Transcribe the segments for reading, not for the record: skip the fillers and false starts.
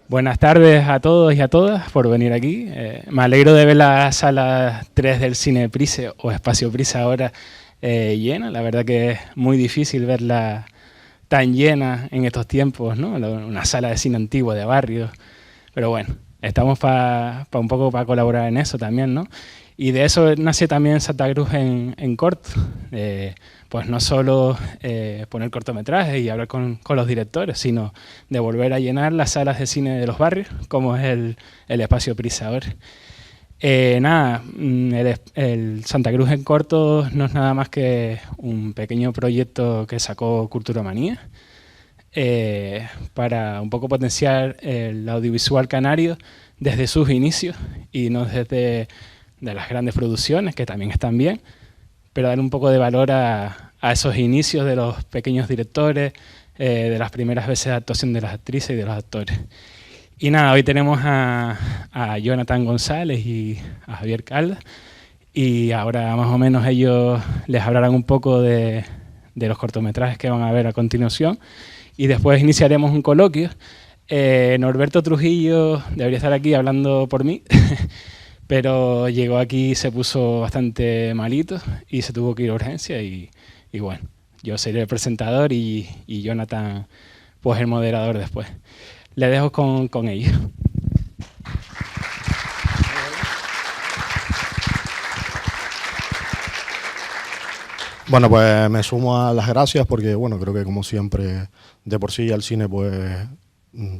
Buenas tardes a todos y a todas por venir aquí. Me alegro de ver la sala 3 del Cine Prise o Espacio Prisa ahora llena. La verdad que es muy difícil verla tan llena en estos tiempos, ¿no? Una sala de cine antigua de barrio. Pero bueno, estamos un poco para colaborar en eso también, ¿no? Y de eso nace también Santa Cruz en corto. Pues no solo poner cortometrajes y hablar con los directores, sino de volver a llenar las salas de cine de los barrios, como es el Espacio Prisa ahora. El Santa Cruz en corto no es nada más que un pequeño proyecto que sacó Cultura Manía para un poco potenciar el audiovisual canario desde sus inicios y no desde de las grandes producciones, que también están bien, pero dar un poco de valor a esos inicios de los pequeños directores, de las primeras veces de actuación de las actrices y de los actores. Y nada, hoy tenemos a Jonathan González y a Javier Caldas, y ahora más o menos ellos les hablarán un poco de los cortometrajes que van a ver a continuación, y después iniciaremos un coloquio. Norberto Trujillo debería estar aquí hablando por mí, pero llegó aquí y se puso bastante malito y se tuvo que ir a urgencia y bueno, yo seré el presentador y Jonathan pues el moderador después. Le dejo con ellos. Bueno, pues me sumo a las gracias porque, bueno, creo que como siempre, de por sí ya el cine, pues,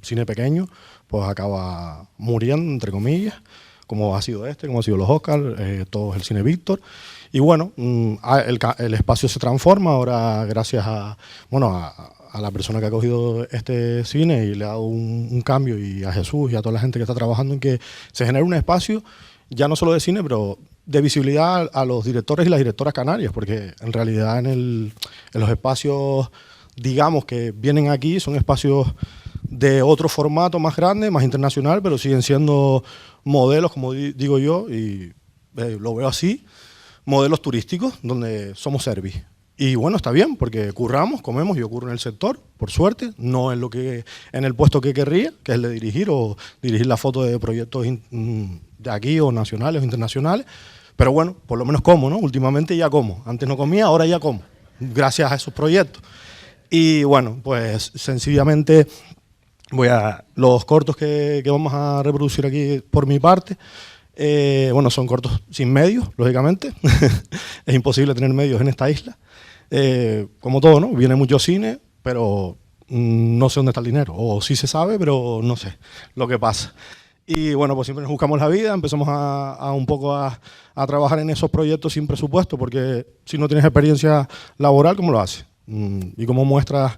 cine pequeño, pues acaba muriendo, entre comillas, como ha sido como han sido los Oscars, todo el cine Víctor. Y bueno, el espacio se transforma ahora gracias a la persona que ha cogido este cine y le ha dado un cambio, y a Jesús y a toda la gente que está trabajando en que se genere un espacio, ya no solo de cine, pero de visibilidad a los directores y las directoras canarias, porque en realidad en los espacios, digamos, que vienen aquí, son espacios de otro formato más grande, más internacional, pero siguen siendo modelos, como digo yo, y lo veo así, modelos turísticos donde somos service. Y bueno, está bien, porque curramos, comemos, yo curro en el sector, por suerte, no en el puesto que querría, que es el de dirigir la foto de proyectos de aquí o nacionales o internacionales, pero bueno, por lo menos como, ¿no? Últimamente ya como, antes no comía, ahora ya como, gracias a esos proyectos. Y bueno, pues sencillamente los cortos que vamos a reproducir aquí por mi parte, bueno, son cortos sin medios, lógicamente, es imposible tener medios en esta isla. Como todo, ¿no? Viene mucho cine, pero no sé dónde está el dinero, o sí se sabe, pero no sé lo que pasa. Y bueno, pues siempre nos buscamos la vida, empezamos un poco a trabajar en esos proyectos sin presupuesto, porque si no tienes experiencia laboral, ¿cómo lo haces? Y cómo muestras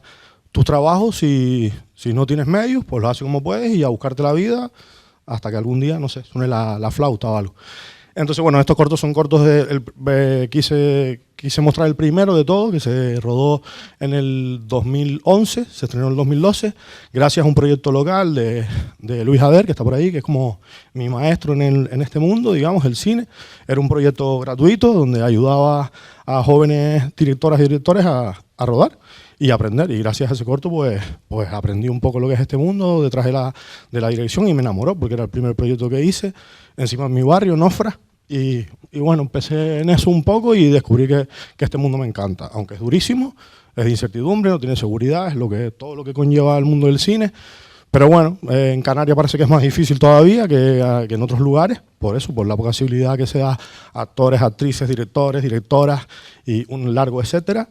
tus trabajos si no tienes medios, pues lo haces como puedes y a buscarte la vida hasta que algún día, no sé, suene la flauta o algo. Entonces, bueno, estos cortos son cortos quise mostrar el primero de todo, que se rodó en el 2011, se estrenó en el 2012, gracias a un proyecto local de Luis Ader, que está por ahí, que es como mi maestro en este mundo, digamos, el cine. Era un proyecto gratuito donde ayudaba a jóvenes directoras y directores a rodar y aprender. Y gracias a ese corto, pues aprendí un poco lo que es este mundo detrás de la dirección, y me enamoró, porque era el primer proyecto que hice, encima en mi barrio, Nofra. Y bueno, empecé en eso un poco y descubrí que este mundo me encanta, aunque es durísimo, es de incertidumbre, no tiene seguridad, es todo lo que conlleva el mundo del cine. Pero bueno, en Canarias parece que es más difícil todavía que en otros lugares, por eso, por la posibilidad que se da a actores, actrices, directores, directoras y un largo etcétera.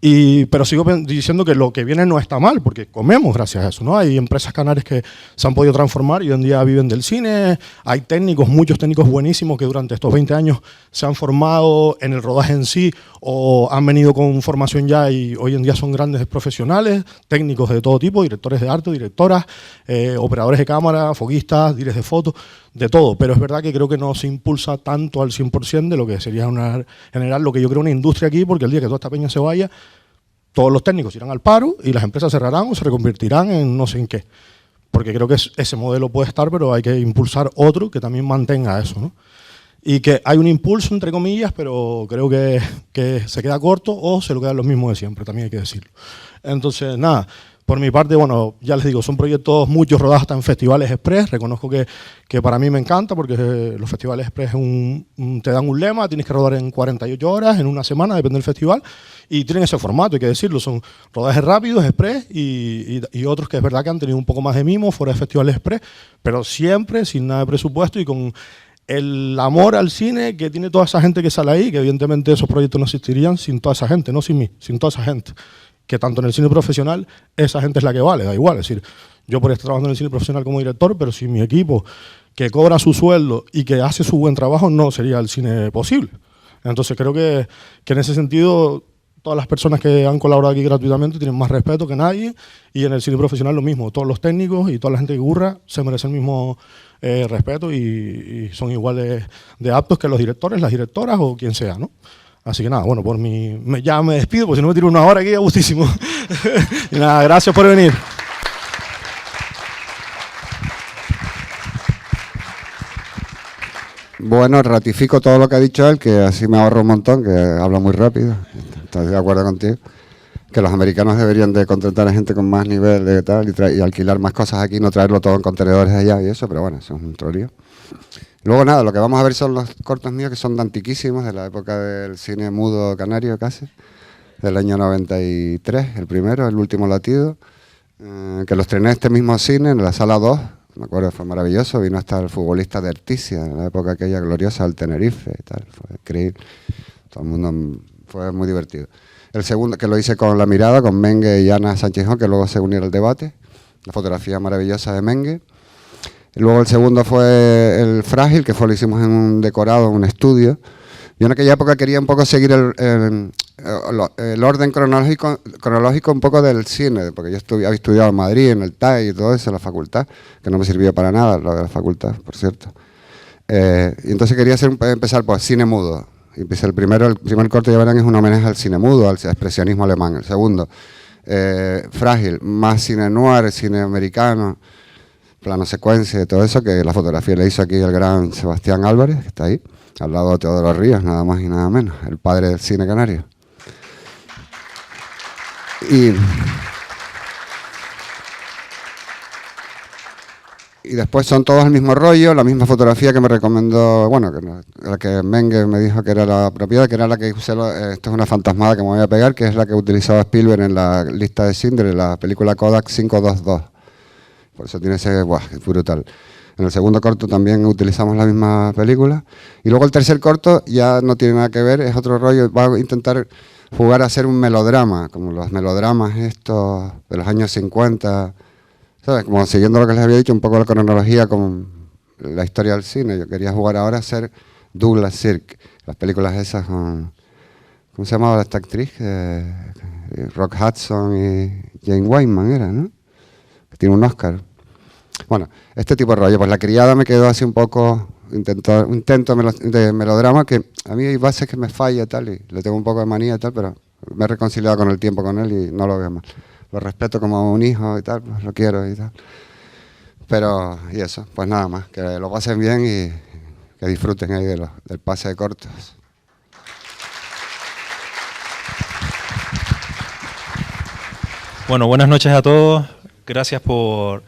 Pero sigo diciendo que lo que viene no está mal, porque comemos gracias a eso, ¿no? Hay empresas canarias que se han podido transformar y hoy en día viven del cine. Hay técnicos, muchos técnicos buenísimos que durante estos 20 años se han formado en el rodaje en sí o han venido con formación ya y hoy en día son grandes profesionales, técnicos de todo tipo, directores de arte, directoras, operadores de cámara, foguistas, directores de foto, de todo. Pero es verdad que creo que no se impulsa tanto al 100% de lo que sería generar lo que yo creo una industria aquí, porque el día que toda esta peña se vaya, todos los técnicos irán al paro y las empresas cerrarán o se reconvertirán en no sé en qué. Porque creo que ese modelo puede estar, pero hay que impulsar otro que también mantenga eso, ¿no? Y que hay un impulso, entre comillas, pero creo que se queda corto o se lo quedan los mismos de siempre, también hay que decirlo. Entonces, nada, Por mi parte, bueno, ya les digo, son proyectos muchos rodados hasta en festivales express. Reconozco que para mí me encanta porque los festivales express te dan un lema, tienes que rodar en 48 horas, en una semana, depende del festival, y tienen ese formato, hay que decirlo, son rodajes rápidos, express, y otros que es verdad que han tenido un poco más de mimo fuera de festivales express, pero siempre sin nada de presupuesto y con el amor al cine que tiene toda esa gente que sale ahí, que evidentemente esos proyectos no existirían sin toda esa gente, no sin mí, sin toda esa gente. Que tanto en el cine profesional, esa gente es la que vale, da igual. Es decir, yo podría estar trabajando en el cine profesional como director, pero sin mi equipo, que cobra su sueldo y que hace su buen trabajo, no sería el cine posible. Entonces creo que en ese sentido, todas las personas que han colaborado aquí gratuitamente tienen más respeto que nadie, y en el cine profesional lo mismo. Todos los técnicos y toda la gente que curra se merecen el mismo respeto y son iguales de aptos que los directores, las directoras o quien sea, ¿no? Así que nada, bueno, ya me despido, porque si no me tiro una hora aquí a gustísimo. Y nada, gracias por venir. Bueno, ratifico todo lo que ha dicho él, que así me ahorro un montón, que habla muy rápido. Estoy de acuerdo contigo. Que los americanos deberían de contratar a gente con más nivel de tal y alquilar más cosas aquí, no traerlo todo en contenedores allá y eso, pero bueno, eso es un troleo. Luego nada, lo que vamos a ver son los cortos míos que son de antiquísimos, de la época del cine mudo canario casi, del año 93, el primero, El último latido, que los estrené en este mismo cine, en la sala 2, me acuerdo, fue maravilloso, vino hasta el futbolista de Articia, en la época aquella gloriosa del Tenerife y tal, fue increíble, todo el mundo, fue muy divertido. El segundo, que lo hice con La Mirada, con Mengue y Ana Sánchez-Jón, que luego se unieron al debate, la fotografía maravillosa de Mengue. Y luego el segundo fue El Frágil, que lo hicimos en un decorado, en un estudio. Yo en aquella época quería un poco seguir el orden cronológico un poco del cine, porque yo había estudiado en Madrid, en el TAI y todo eso, en la facultad, que no me sirvió para nada, lo de la facultad, por cierto. Y entonces quería empezar por cine mudo. Y empecé el primer corte, ya verán, es un homenaje al cine mudo, al expresionismo alemán. El segundo, Frágil, más cine noir, cine americano, plano secuencia, todo eso, que la fotografía le hizo aquí el gran Sebastián Álvarez, que está ahí, al lado de Teodoro Ríos, nada más y nada menos, el padre del cine canario. Y después son todos el mismo rollo, la misma fotografía que me recomendó, bueno, la que Mengue me dijo que era la propiedad, que era la que usé, esto es una fantasmada que me voy a pegar, que es la que utilizaba Spielberg en la lista de Schindler, la película Kodak 522. Por eso tiene ese, ¡buah!, es brutal. En el segundo corto también utilizamos la misma película. Y luego el tercer corto ya no tiene nada que ver, es otro rollo, va a intentar jugar a hacer un melodrama, como los melodramas estos de los años 50, ¿sabes? Como siguiendo lo que les había dicho, un poco la cronología con la historia del cine. Yo quería jugar ahora a ser Douglas Sirk, las películas esas con, ¿cómo se llamaba esta actriz? Rock Hudson y Jane Wyman era, ¿no? Que tiene un Oscar. Bueno, este tipo de rollo. Pues La Criada me quedó así un poco, intento de melodrama, que a mí hay bases que me falla y tal, y le tengo un poco de manía y tal, pero me he reconciliado con el tiempo con él y no lo veo mal. Lo respeto como un hijo y tal, pues lo quiero y tal. Pero, y eso, pues nada más, que lo pasen bien y que disfruten ahí del pase de cortos. Bueno, buenas noches a todos. Gracias por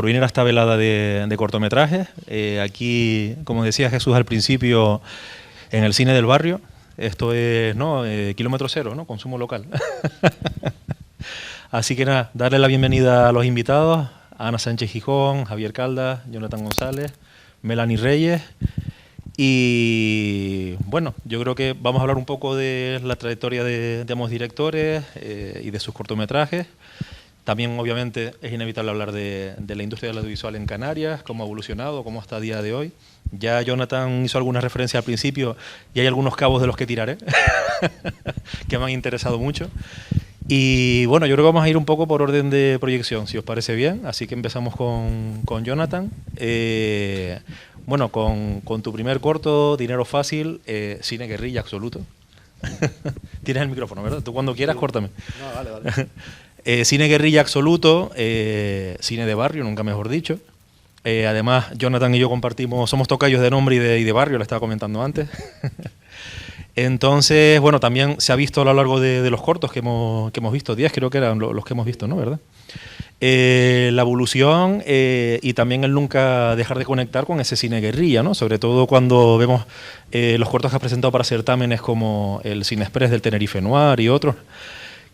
venir a esta velada de cortometrajes. Aquí, como decía Jesús al principio, en el cine del barrio. Esto es, ¿no? Kilómetro cero, ¿no? Consumo local. Así que nada, darle la bienvenida a los invitados, a Ana Sánchez Gijón, Javier Caldas, Jonathan González, Melanie Reyes. Y bueno, yo creo que vamos a hablar un poco de la trayectoria de ambos directores y de sus cortometrajes. También, obviamente, es inevitable hablar de la industria del audiovisual en Canarias, cómo ha evolucionado, cómo está a día de hoy. Ya Jonathan hizo alguna referencia al principio y hay algunos cabos de los que tiraré, que me han interesado mucho. Y bueno, yo creo que vamos a ir un poco por orden de proyección, si os parece bien. Así que empezamos con Jonathan. Bueno, con tu primer corto, Dinero Fácil, cine guerrilla absoluto. Tienes el micrófono, ¿verdad? Tú cuando quieras, córtame. No, vale. Cine guerrilla absoluto, cine de barrio, nunca mejor dicho. Además, Jonathan y yo somos tocayos de nombre y de barrio, le estaba comentando antes. Entonces, bueno, también se ha visto a lo largo de los cortos que hemos visto, 10 creo que eran los que hemos visto, ¿no? ¿Verdad? la evolución y también el nunca dejar de conectar con ese cine guerrilla, ¿no? Sobre todo cuando vemos los cortos que has presentado para certámenes como el Cine Express del Tenerife Noir y otros,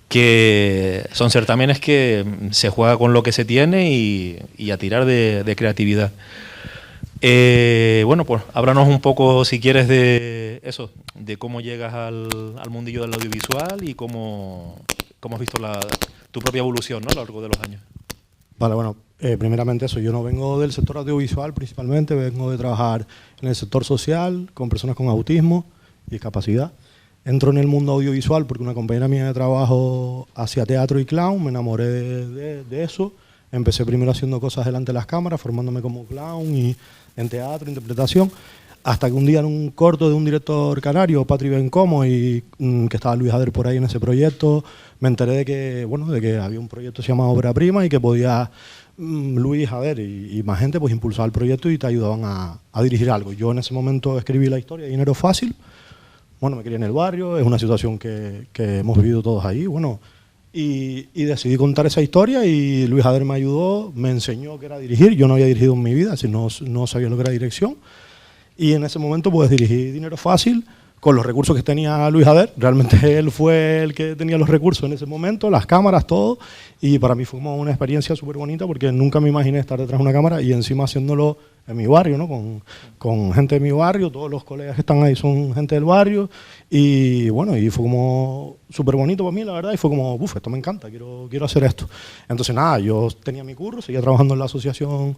que son certámenes que se juega con lo que se tiene y a tirar de creatividad. Bueno, pues háblanos un poco, si quieres, de eso, de cómo llegas al mundillo del audiovisual y cómo has visto tu propia evolución, ¿no?, a lo largo de los años. Vale, bueno, primeramente eso, yo no vengo del sector audiovisual principalmente, vengo de trabajar en el sector social, con personas con autismo y discapacidad. Entro en el mundo audiovisual porque una compañera mía de trabajo hacía teatro y clown, me enamoré de eso. Empecé primero haciendo cosas delante de las cámaras, formándome como clown y en teatro, interpretación, hasta que un día en un corto de un director canario, Patri Bencomo, y que estaba Luis Ader por ahí en ese proyecto, me enteré de que había un proyecto que se llamaba Ópera Prima y que podía Luis Ader y más gente pues impulsar el proyecto y te ayudaban a dirigir algo. Yo en ese momento escribí la historia de Dinero Fácil. Bueno, me crié en el barrio, es una situación que hemos vivido todos ahí, bueno, y decidí contar esa historia y Luis Ader me ayudó, me enseñó qué era dirigir. Yo no había dirigido en mi vida, así no sabía lo que era dirección. Y en ese momento pues dirigí Dinero Fácil con los recursos que tenía Luis Ader. Realmente él fue el que tenía los recursos en ese momento, las cámaras, todo. Y para mí fue como una experiencia súper bonita porque nunca me imaginé estar detrás de una cámara y encima haciéndolo en mi barrio, ¿no? Con gente de mi barrio, todos los colegas que están ahí son gente del barrio. Y bueno, y fue como súper bonito para mí, la verdad. Y fue como, uff, esto me encanta, quiero hacer esto. Entonces nada, yo tenía mi curro, seguía trabajando en la asociación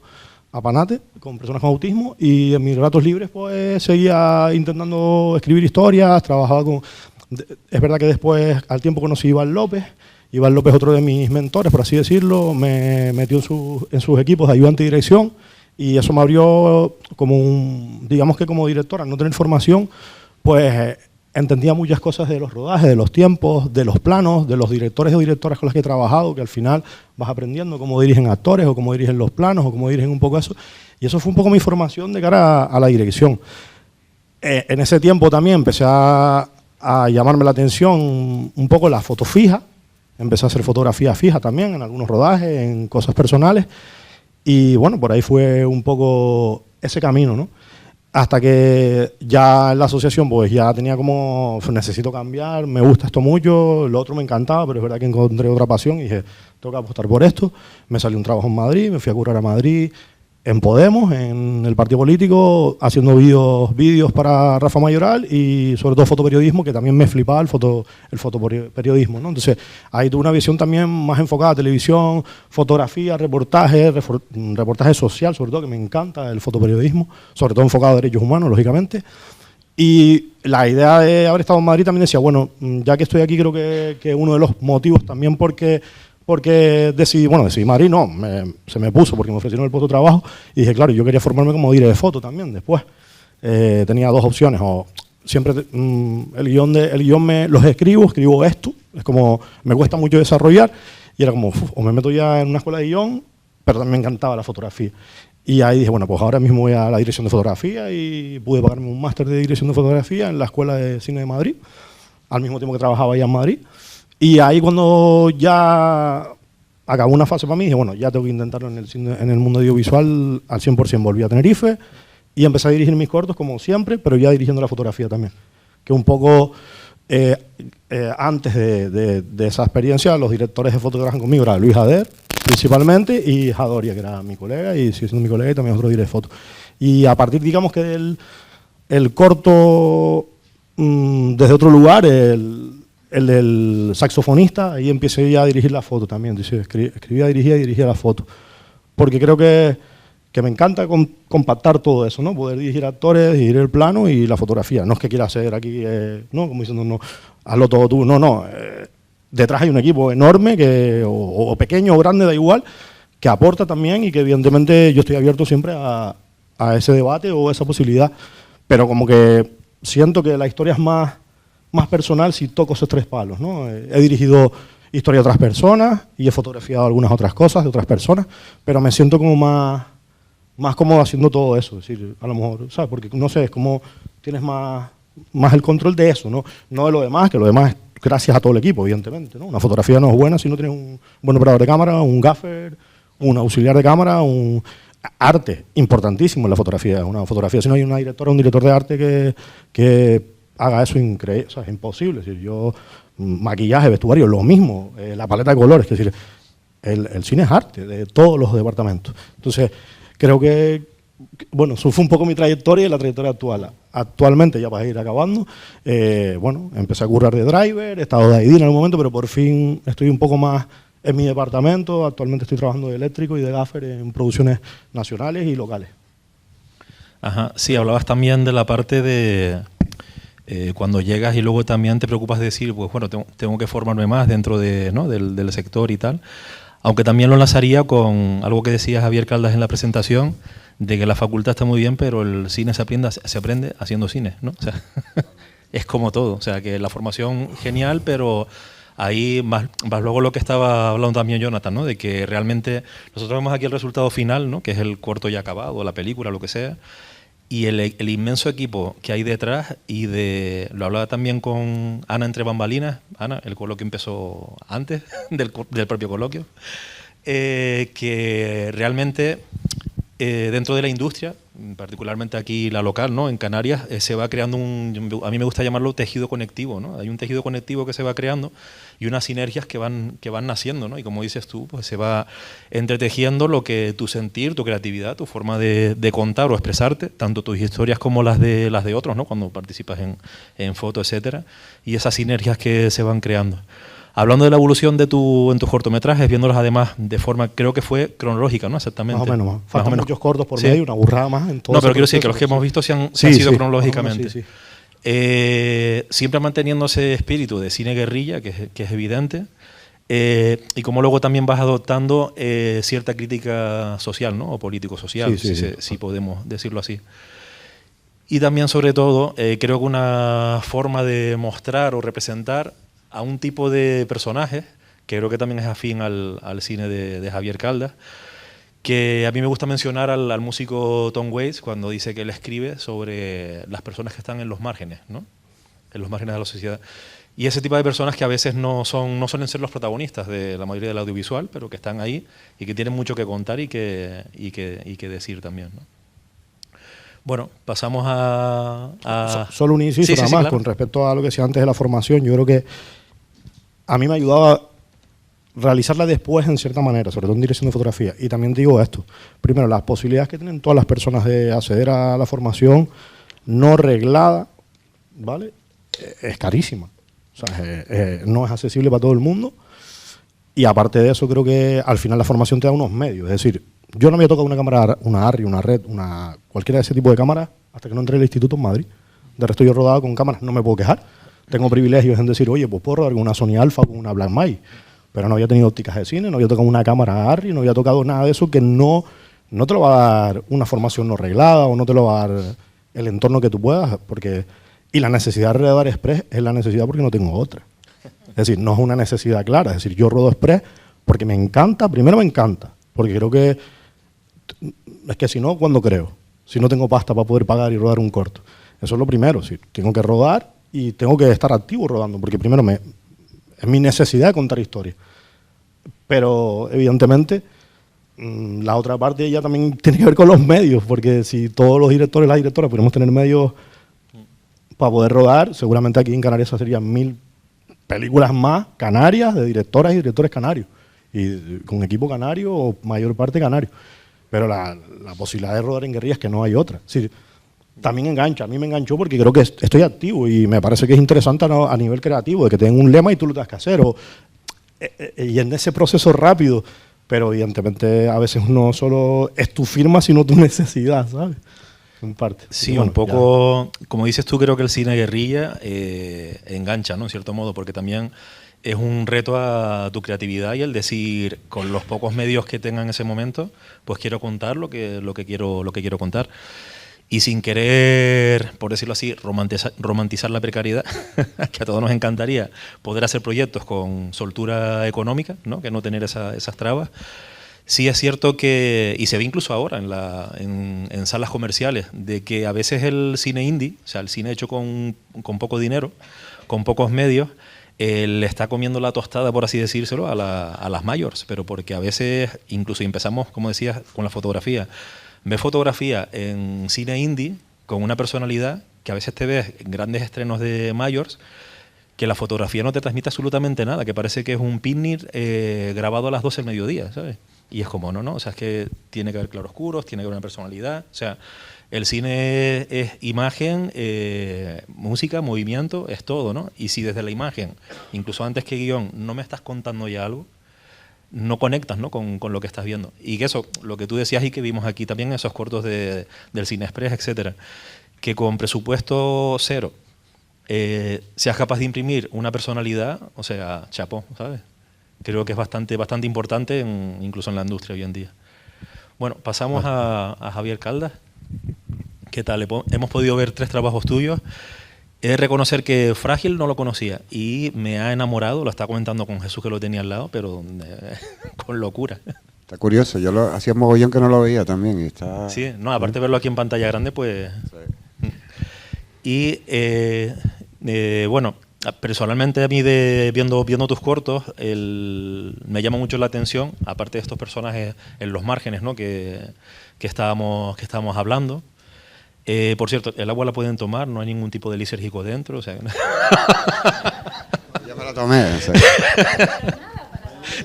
Apanate, con personas con autismo, y en mis ratos libres pues seguía intentando escribir historias, trabajaba con... Es verdad que después, al tiempo conocí a Iván López. Iván López, otro de mis mentores, por así decirlo, me metió en sus equipos de ayudante y dirección, y eso me abrió como digamos que como director, al no tener formación, pues entendía muchas cosas de los rodajes, de los tiempos, de los planos, de los directores o directoras con las que he trabajado, que al final vas aprendiendo cómo dirigen actores o cómo dirigen los planos o cómo dirigen un poco eso. Y eso fue un poco mi formación de cara a la dirección. En ese tiempo también empecé a llamarme la atención un poco la foto fija. Empecé a hacer fotografía fija también en algunos rodajes, en cosas personales. Y bueno, por ahí fue un poco ese camino, ¿no? Hasta que ya en la asociación pues ya tenía como, necesito cambiar, me gusta esto mucho, lo otro me encantaba, pero es verdad que encontré otra pasión y dije, tengo que apostar por esto. Me salió un trabajo en Madrid, me fui a curar a Madrid, en Podemos, en el partido político, haciendo vídeos para Rafa Mayoral y sobre todo fotoperiodismo, que también me flipaba el fotoperiodismo, ¿no? Entonces ahí tuve una visión también más enfocada a televisión, fotografía, reportaje social, sobre todo, que me encanta el fotoperiodismo, sobre todo enfocado a derechos humanos, lógicamente. Y la idea de haber estado en Madrid también decía, bueno, ya que estoy aquí, creo que uno de los motivos también porque decidí Madrid, no, se me puso porque me ofrecieron el puesto de trabajo y dije, claro, yo quería formarme como director de foto también después. Tenía dos opciones, o siempre el guión los escribo esto, es como, me cuesta mucho desarrollar y era como, o me meto ya en una escuela de guión, pero también me encantaba la fotografía. Y ahí dije, bueno, pues ahora mismo voy a la dirección de fotografía y pude pagarme un máster de dirección de fotografía en la Escuela de Cine de Madrid, al mismo tiempo que trabajaba allá en Madrid. Y ahí cuando ya acabó una fase para mí, dije, bueno, ya tengo que intentarlo en el mundo audiovisual al 100%. Volví a Tenerife y empecé a dirigir mis cortos como siempre, pero ya dirigiendo la fotografía también. Que un poco antes de esa experiencia, los directores de foto que trabajan conmigo eran Luis Ader, principalmente, y Jadoria, que era mi colega, y sigue siendo mi colega y también otro director de foto. Y a partir, digamos que del corto, desde otro lugar, el del saxofonista, ahí empecé ya a dirigir la foto también. Entonces, escribía, dirigía la foto. Porque creo que me encanta compactar todo eso, ¿no? Poder dirigir actores, dirigir el plano y la fotografía. No es que quiera hacer aquí, no, como diciendo, no, hazlo todo tú. No. Detrás hay un equipo enorme, o pequeño o grande, da igual, que aporta también y que evidentemente yo estoy abierto siempre a ese debate o esa posibilidad. Pero como que siento que la historia es más personal si toco esos tres palos, ¿no? He dirigido historia de otras personas y he fotografiado algunas otras cosas de otras personas, pero me siento como más cómodo haciendo todo eso. Es decir, a lo mejor, ¿sabes? Porque, no sé, es como tienes más el control de eso, ¿no? No de lo demás, que lo demás es gracias a todo el equipo, evidentemente, ¿no? Una fotografía no es buena si no tienes un buen operador de cámara, un gaffer, un auxiliar de cámara, un arte importantísimo en la fotografía. Una fotografía, si no hay una directora, un director de arte que haga eso increíble, o sea, es imposible. Es decir, maquillaje, vestuario, lo mismo, la paleta de colores, es decir, el cine es arte de todos los departamentos. Entonces, creo que, bueno, eso fue un poco mi trayectoria y la trayectoria actual. Actualmente, ya para ir acabando, bueno, empecé a currar de driver, he estado de ID en algún momento, pero por fin estoy un poco más en mi departamento. Actualmente estoy trabajando de eléctrico y de gaffer en producciones nacionales y locales. Ajá, sí, hablabas también de la parte de cuando llegas y luego también te preocupas de decir, pues bueno, tengo que formarme más dentro de, ¿no? del sector y tal. Aunque también lo enlazaría con algo que decía Javier Caldas en la presentación, de que la facultad está muy bien, pero el cine se aprende haciendo cine, ¿no? O sea, es como todo. O sea, que la formación genial, pero ahí más luego lo que estaba hablando también Jonathan, ¿no? De que realmente nosotros vemos aquí el resultado final, ¿no? Que es el corto ya acabado, la película, lo que sea. Y el inmenso equipo que hay detrás, y lo hablaba también con Ana entre bambalinas, Ana, el coloquio empezó antes del propio coloquio, que realmente dentro de la industria, particularmente aquí la local, ¿no? En Canarias, se va creando a mí me gusta llamarlo tejido conectivo, ¿no? Hay un tejido conectivo que se va creando y unas sinergias que van naciendo, ¿no? Y como dices tú, pues se va entretejiendo lo que tu sentir, tu creatividad, tu forma de contar o expresarte, tanto tus historias como las de otros, ¿no? Cuando participas en fotos, etcétera, y esas sinergias que se van creando. Hablando de la evolución en tus cortometrajes, viéndolos además de forma, creo que fue cronológica, ¿no? Exactamente. Más o menos. Faltan muchos cortos por sí. medio, una burrada más en todo. No, pero quiero decir que los que hemos visto se han sido cronológicamente. Sí. Siempre manteniendo ese espíritu de cine guerrilla, que es evidente, y como luego también vas adoptando cierta crítica social, ¿no? O político-social, si podemos decirlo así. Y también, sobre todo, creo que una forma de mostrar o representar a un tipo de personaje, que creo que también es afín al cine de Javier Caldas, que a mí me gusta mencionar al músico Tom Waits cuando dice que él escribe sobre las personas que están en los márgenes, ¿no? En los márgenes de la sociedad. Y ese tipo de personas que a veces no suelen ser los protagonistas de la mayoría del audiovisual, pero que están ahí y que tienen mucho que contar y que decir también, ¿no? Bueno, pasamos a... Solo un inciso nada más, claro. Con respecto a lo que decía antes de la formación, yo creo que a mí me ayudaba realizarla después en cierta manera, sobre todo en dirección de fotografía. Y también digo esto, primero, las posibilidades que tienen todas las personas de acceder a la formación no reglada, ¿vale? Es carísima. O sea, no es accesible para todo el mundo. Y aparte de eso, creo que al final la formación te da unos medios. Es decir, yo no me había tocado una cámara, una ARRI, una RED, cualquiera de ese tipo de cámaras hasta que no entré al instituto en Madrid. De resto yo he rodado con cámaras, no me puedo quejar. Tengo privilegios en decir, oye, pues puedo rodar con una Sony Alpha o con una Blackmagic. Pero no había tenido ópticas de cine, no había tocado una cámara ARRI, no había tocado nada de eso que no te lo va a dar una formación no reglada o no te lo va a dar el entorno que tú puedas. Y la necesidad de rodar express es la necesidad porque no tengo otra. Es decir, no es una necesidad clara. Es decir, yo rodo express porque me encanta, primero me encanta, porque creo que es que si no, ¿cuándo creo? Si no tengo pasta para poder pagar y rodar un corto. Eso es lo primero. Si tengo que rodar y tengo que estar activo rodando, porque primero es mi necesidad de contar historias. Pero, evidentemente, la otra parte ya también tiene que ver con los medios, porque si todos los directores y las directoras pudiéramos tener medios para poder rodar, seguramente aquí en Canarias serían 1000 películas más canarias, de directoras y directores canarios, y con equipo canario o mayor parte canario. Pero la posibilidad de rodar en guerrillas es que no hay otra. Es decir, también engancha, a mí me enganchó porque creo que estoy activo y me parece que es interesante a nivel creativo, de que tengan un lema y tú lo tengas que hacer, y en ese proceso rápido, pero evidentemente a veces no solo es tu firma, sino tu necesidad, ¿sabes? En parte. Sí, bueno, un poco, ya. Como dices tú, creo que el cine guerrilla engancha, ¿no? En cierto modo, porque también es un reto a tu creatividad y el decir, con los pocos medios que tenga en ese momento, pues quiero contar lo que quiero contar. Y sin querer, por decirlo así, romantizar la precariedad, que a todos nos encantaría poder hacer proyectos con soltura económica, ¿no? Que no tener esas trabas. Sí es cierto que, y se ve incluso ahora en salas comerciales, de que a veces el cine indie, o sea, el cine hecho con poco dinero, con pocos medios, le está comiendo la tostada, por así decírselo, a las mayors, pero porque a veces, incluso empezamos, como decías, con la fotografía. Ves fotografía en cine indie con una personalidad que a veces te ves en grandes estrenos de mayors, que la fotografía no te transmite absolutamente nada, que parece que es un picnic grabado a las 12 del mediodía, ¿sabes? Y es como, no, o sea, es que tiene que haber claroscuros, tiene que haber una personalidad, o sea, el cine es imagen, música, movimiento, es todo, ¿no? Y si desde la imagen, incluso antes que guión, no me estás contando ya algo, no conectas, ¿no? Con lo que estás viendo. Y que eso, lo que tú decías y que vimos aquí también, esos cortos del Cine Express, etcétera, que con presupuesto cero seas capaz de imprimir una personalidad, o sea, chapó, ¿sabes? Creo que es bastante importante incluso en la industria hoy en día. Bueno, pasamos a Javier Caldas. ¿Qué tal? Hemos podido ver 3 trabajos tuyos. He de reconocer que Frágil no lo conocía y me ha enamorado, lo estaba comentando con Jesús que lo tenía al lado, pero con locura. Está curioso, yo hacía mogollón que no lo veía también. Y está... Sí, no, aparte de verlo aquí en pantalla grande, pues... Sí. Y bueno, personalmente a mí viendo tus cortos, me llama mucho la atención, aparte de estos personajes en los márgenes, ¿no? que estábamos hablando. Por cierto, el agua la pueden tomar, no hay ningún tipo de lisérgico dentro. O sea... Ya me la tomé. O sea.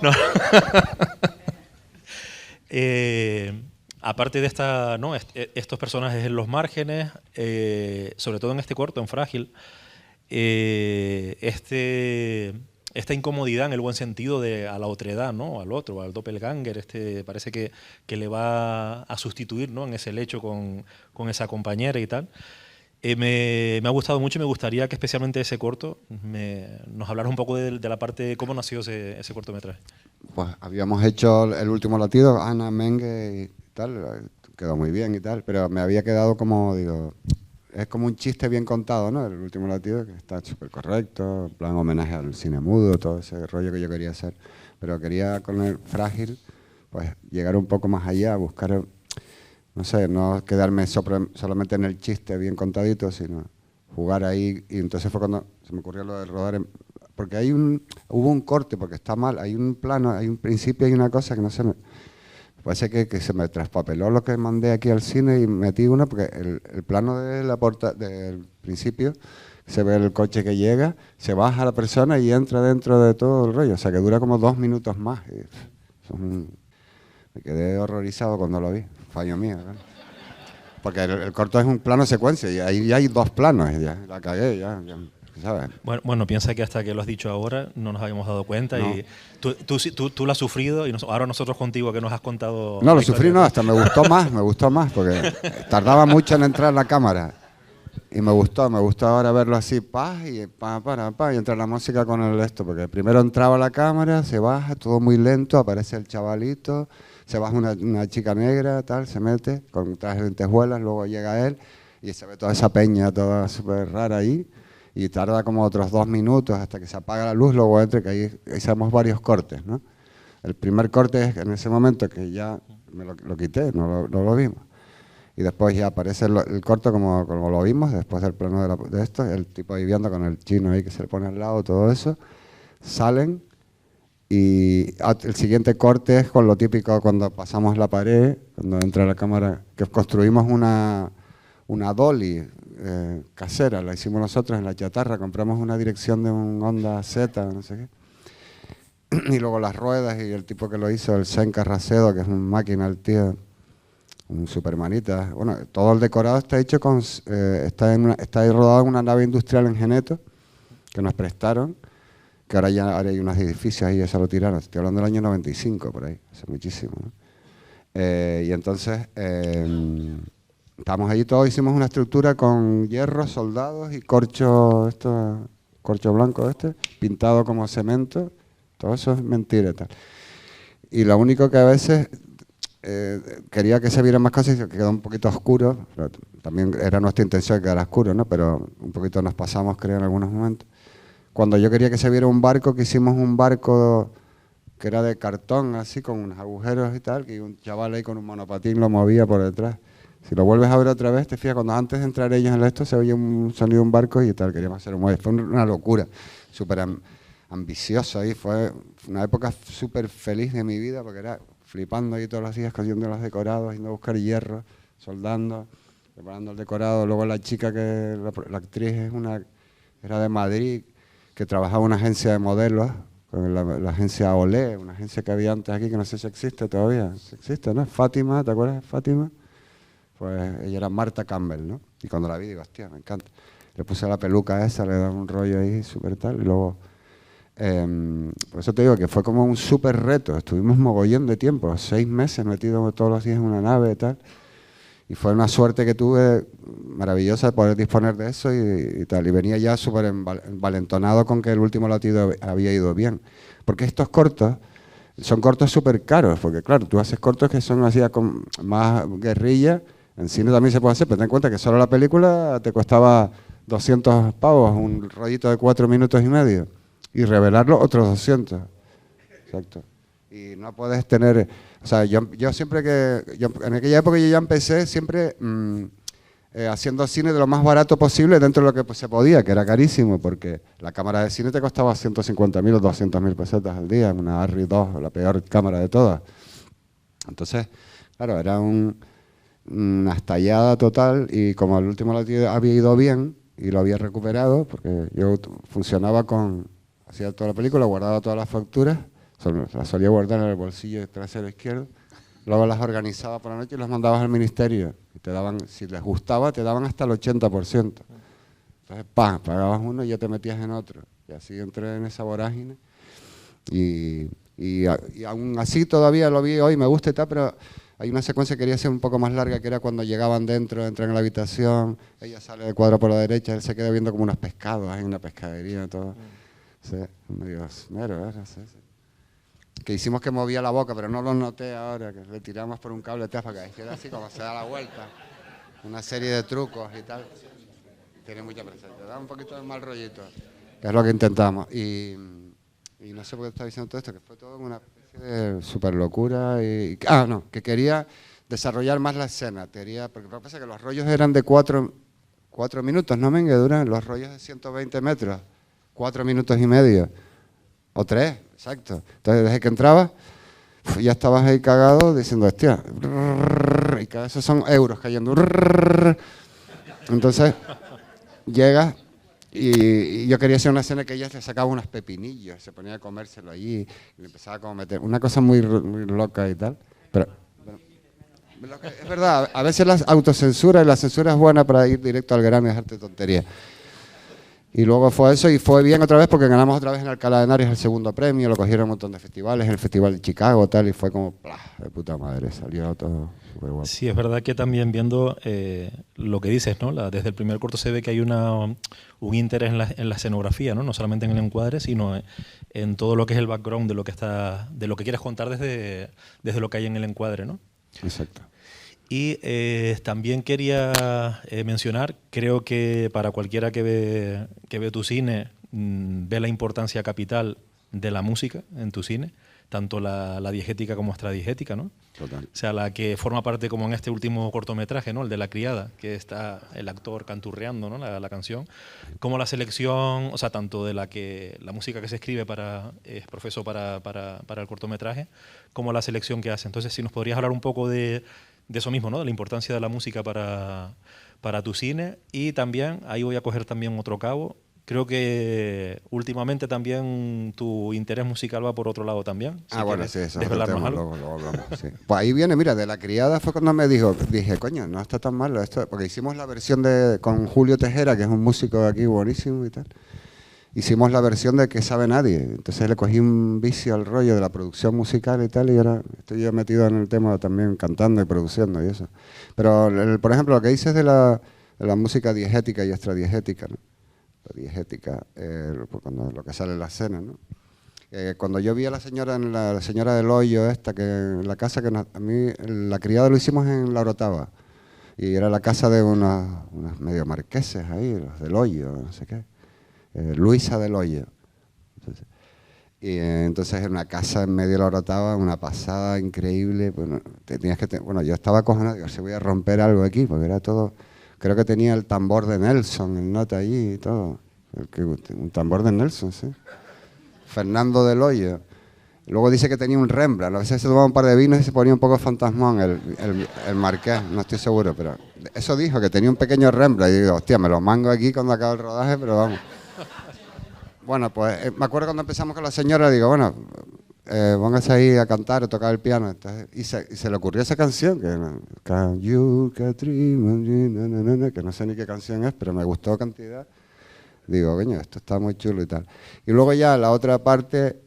No. Aparte de ¿no? Estos personajes en los márgenes, sobre todo en este corto, en Frágil, esta incomodidad en el buen sentido a la otredad, ¿no? Al otro, al doppelganger, parece que le va a sustituir, ¿no? En ese lecho con esa compañera y tal. Me ha gustado mucho y me gustaría que especialmente ese corto nos hablara un poco de la parte de cómo nació ese cortometraje. Pues habíamos hecho El último latido, Ana Mengue y tal, quedó muy bien y tal, pero me había quedado como, digo, es como un chiste bien contado, ¿no? El último latido, que está súper correcto, en plan homenaje al cine mudo, todo ese rollo que yo quería hacer. Pero quería con el Frágil, pues llegar un poco más allá, buscar, no sé, no quedarme solamente en el chiste bien contadito, sino jugar ahí. Y entonces fue cuando se me ocurrió lo de rodar, porque hubo un corte, porque está mal, hay un plano, hay un principio, hay una cosa que no sé... Parece que se me traspapeló lo que mandé aquí al cine y metí uno, porque el plano de del principio, se ve el coche que llega, se baja la persona y entra dentro de todo el rollo. O sea, que dura como 2 minutos más. Me quedé horrorizado cuando lo vi. Fallo mío, ¿verdad? Porque el corto es un plano secuencia y ahí ya hay 2 planos. Ya la cagué, ya ¿sabes? Bueno, piensa que hasta que lo has dicho ahora no nos habíamos dado cuenta. No. Y tú lo has sufrido y ahora nosotros contigo que nos has contado... No, lo sufrí no, hasta me gustó más porque tardaba mucho en entrar en la cámara y me gustó ahora verlo así, y entra la música con el esto, porque primero entraba la cámara, se baja, todo muy lento, aparece el chavalito, se baja una chica negra, tal, se mete con trajes de lentejuelas, luego llega él y se ve toda esa peña, toda súper rara ahí. Y tarda como otros 2 minutos hasta que se apaga la luz, luego entra, que ahí hicimos varios cortes, ¿no? El primer corte es en ese momento que ya me lo quité, no lo vimos. Y después ya aparece el corto como lo vimos, después del plano de esto, el tipo ahí viendo con el chino ahí que se le pone al lado, todo eso. Salen y el siguiente corte es con lo típico cuando pasamos la pared, cuando entra la cámara, que construimos una dolly, casera, la hicimos nosotros en la chatarra, compramos una dirección de un Honda Z, no sé qué, y luego las ruedas y el tipo que lo hizo, el Sen Carracedo, que es una máquina, el tío, un supermanita. Bueno, todo el decorado está hecho está ahí rodado en una nave industrial en Geneto, que nos prestaron, que ahora hay unos edificios ahí, eso lo tiraron, estoy hablando del año 95, por ahí, hace muchísimo, ¿no? Y entonces... Estamos allí todos, hicimos una estructura con hierro, soldados y corcho blanco pintado como cemento, todo eso es mentira y tal. Y lo único que a veces quería que se vieran más cosas y se quedó un poquito oscuro, pero también era nuestra intención que quedara oscuro, ¿no? Pero un poquito nos pasamos, creo, en algunos momentos. Cuando yo quería que se viera un barco, que hicimos un barco que era de cartón, así, con unos agujeros y tal, que un chaval ahí con un monopatín lo movía por detrás. Si lo vuelves a ver otra vez, te fijas, cuando antes de entrar ellos en esto se oye un sonido de un barco y tal, queríamos hacer un muelle. Fue una locura, súper ambicioso ahí. Fue una época súper feliz de mi vida, porque era flipando ahí todos los días, cogiendo los decorados, yendo a buscar hierro, soldando, preparando el decorado. Luego la chica, que la actriz era de Madrid, que trabajaba en una agencia de modelos, con la agencia Olé, una agencia que había antes aquí, que no sé si existe todavía. Si existe, ¿no? Fátima, ¿te acuerdas de Fátima? Pues ella era Marta Campbell, ¿no? Y cuando la vi digo, hostia, me encanta. Le puse la peluca esa, le daba un rollo ahí súper tal, y luego... por eso te digo que fue como un súper reto. Estuvimos mogollón de tiempo, 6 meses metidos todos los días en una nave y tal. Y fue una suerte que tuve maravillosa de poder disponer de eso y tal. Y venía ya súper envalentonado con que el último latido había ido bien. Porque estos cortos son cortos súper caros, porque claro, tú haces cortos que son así con más guerrilla. En cine también se puede hacer, pero ten en cuenta que solo la película te costaba 200 pavos, un rollito de 4 minutos y medio. Y revelarlo otros 200. Exacto. Y no puedes tener... O sea, yo siempre en aquella época yo ya empecé siempre haciendo cine de lo más barato posible dentro de lo que se podía, que era carísimo, porque la cámara de cine te costaba 150.000 o 200.000 pesetas al día, una Arri 2, la peor cámara de todas. Entonces, claro, era una estallada total, y como el último latido había ido bien y lo había recuperado, porque yo funcionaba hacía toda la película, guardaba todas las facturas, las solía guardar en el bolsillo trasero izquierdo, luego las organizaba por la noche y las mandabas al ministerio. Y te daban, si les gustaba, te daban hasta el 80%. Entonces, pagabas uno y ya te metías en otro. Y así entré en esa vorágine. Y aún así todavía lo vi hoy, me gusta y tal, pero hay una secuencia que quería ser un poco más larga, que era cuando llegaban dentro, entran en la habitación, ella sale del cuadro por la derecha, él se queda viendo como unos pescados, hay una pescadería y todo. Sí, medio esmero, ¿eh? Sí. Que hicimos que movía la boca, pero no lo noté ahora, que le tiramos por un cable para que queda así como se da la vuelta. Una serie de trucos y tal. Tiene mucha presencia, da un poquito de mal rollito, que es lo que intentamos. Y no sé por qué estaba diciendo todo esto, que fue todo una especie de super locura. Que quería desarrollar más la escena. Porque lo que pasa es que los rollos eran de 4 minutos, ¿no? Que duran los rollos de 120 metros. 4 minutos y medio, o 3, exacto. Entonces, desde que entrabas, ya estabas ahí cagado diciendo, hostia, y cada vez son euros cayendo. Entonces, llegas y yo quería hacer una escena que ella le sacaba unos pepinillos, se ponía a comérselo allí, y le empezaba como a meter una cosa muy loca y tal. Pero es verdad, a veces la autocensura y la censura es buena para ir directo al grano y dejarte tonterías. Y luego fue eso, y fue bien otra vez porque ganamos otra vez en Alcalá de Henares el segundo premio, lo cogieron un montón de festivales, el Festival de Chicago, tal, y fue como, ¡plá!, de puta madre, salió todo súper guapo. Sí, es verdad que también viendo lo que dices, ¿no? Desde el primer corto se ve que hay un interés en la escenografía, ¿no? No solamente en el encuadre, sino en todo lo que es el background de lo que quieres contar desde lo que hay en el encuadre, ¿no? Exacto. Y también quería mencionar, creo que para cualquiera que ve tu cine, ve la importancia capital de la música en tu cine, tanto la diegética como extradiegética, ¿no? Total. O sea, la que forma parte, como en este último cortometraje, ¿no? El de La criada, que está el actor canturreando, ¿no? la canción, como la selección, o sea, tanto de la música que se escribe es profeso para el cortometraje, como la selección que hace. Entonces, si nos podrías hablar un poco de eso mismo, ¿no? De la importancia de la música para tu cine. Y también, ahí voy a coger también otro cabo, creo que últimamente también tu interés musical va por otro lado también. Bueno, sí, eso desvelarnos algo. luego hablamos, sí. Pues ahí viene, mira, de La criada fue cuando me dije, coño, no está tan malo esto, porque hicimos la versión con Julio Tejera, que es un músico de aquí buenísimo y tal. Hicimos la versión de Que sabe nadie, entonces le cogí un vicio al rollo de la producción musical y tal, y ahora estoy yo metido en el tema también cantando y produciendo y eso. Pero, por ejemplo, lo que dices de la música diegética y extradiegética, ¿no? La diegética, cuando lo que sale en la escena, ¿no? Cuando yo vi a la señora del hoyo esta, que en la casa que a mí, La criada lo hicimos en La Orotava, y era la casa de unos medio marqueses ahí, los del hoyo, no sé qué. Luisa del Hoyo. Entonces era una casa en medio de La Orotava, una pasada increíble. Bueno, yo estaba acojonado, digo, se voy a romper algo aquí, porque era todo. Creo que tenía el tambor de Nelson, el nota allí y todo. Un tambor de Nelson, sí. Fernando del Hoyo. Luego dice que tenía un Rembrandt, a veces se tomaba un par de vinos y se ponía un poco fantasmón el marqués, no estoy seguro, pero eso dijo, que tenía un pequeño Rembrandt, y digo, hostia, me lo mango aquí cuando acabe el rodaje, pero vamos. Bueno, pues me acuerdo cuando empezamos con la señora, digo, bueno, póngase ahí a cantar o tocar el piano, entonces, y se le ocurrió esa canción, que Can You Katrina, que no sé ni qué canción es, pero me gustó cantidad. Digo, coño, esto está muy chulo y tal. Y luego ya la otra parte,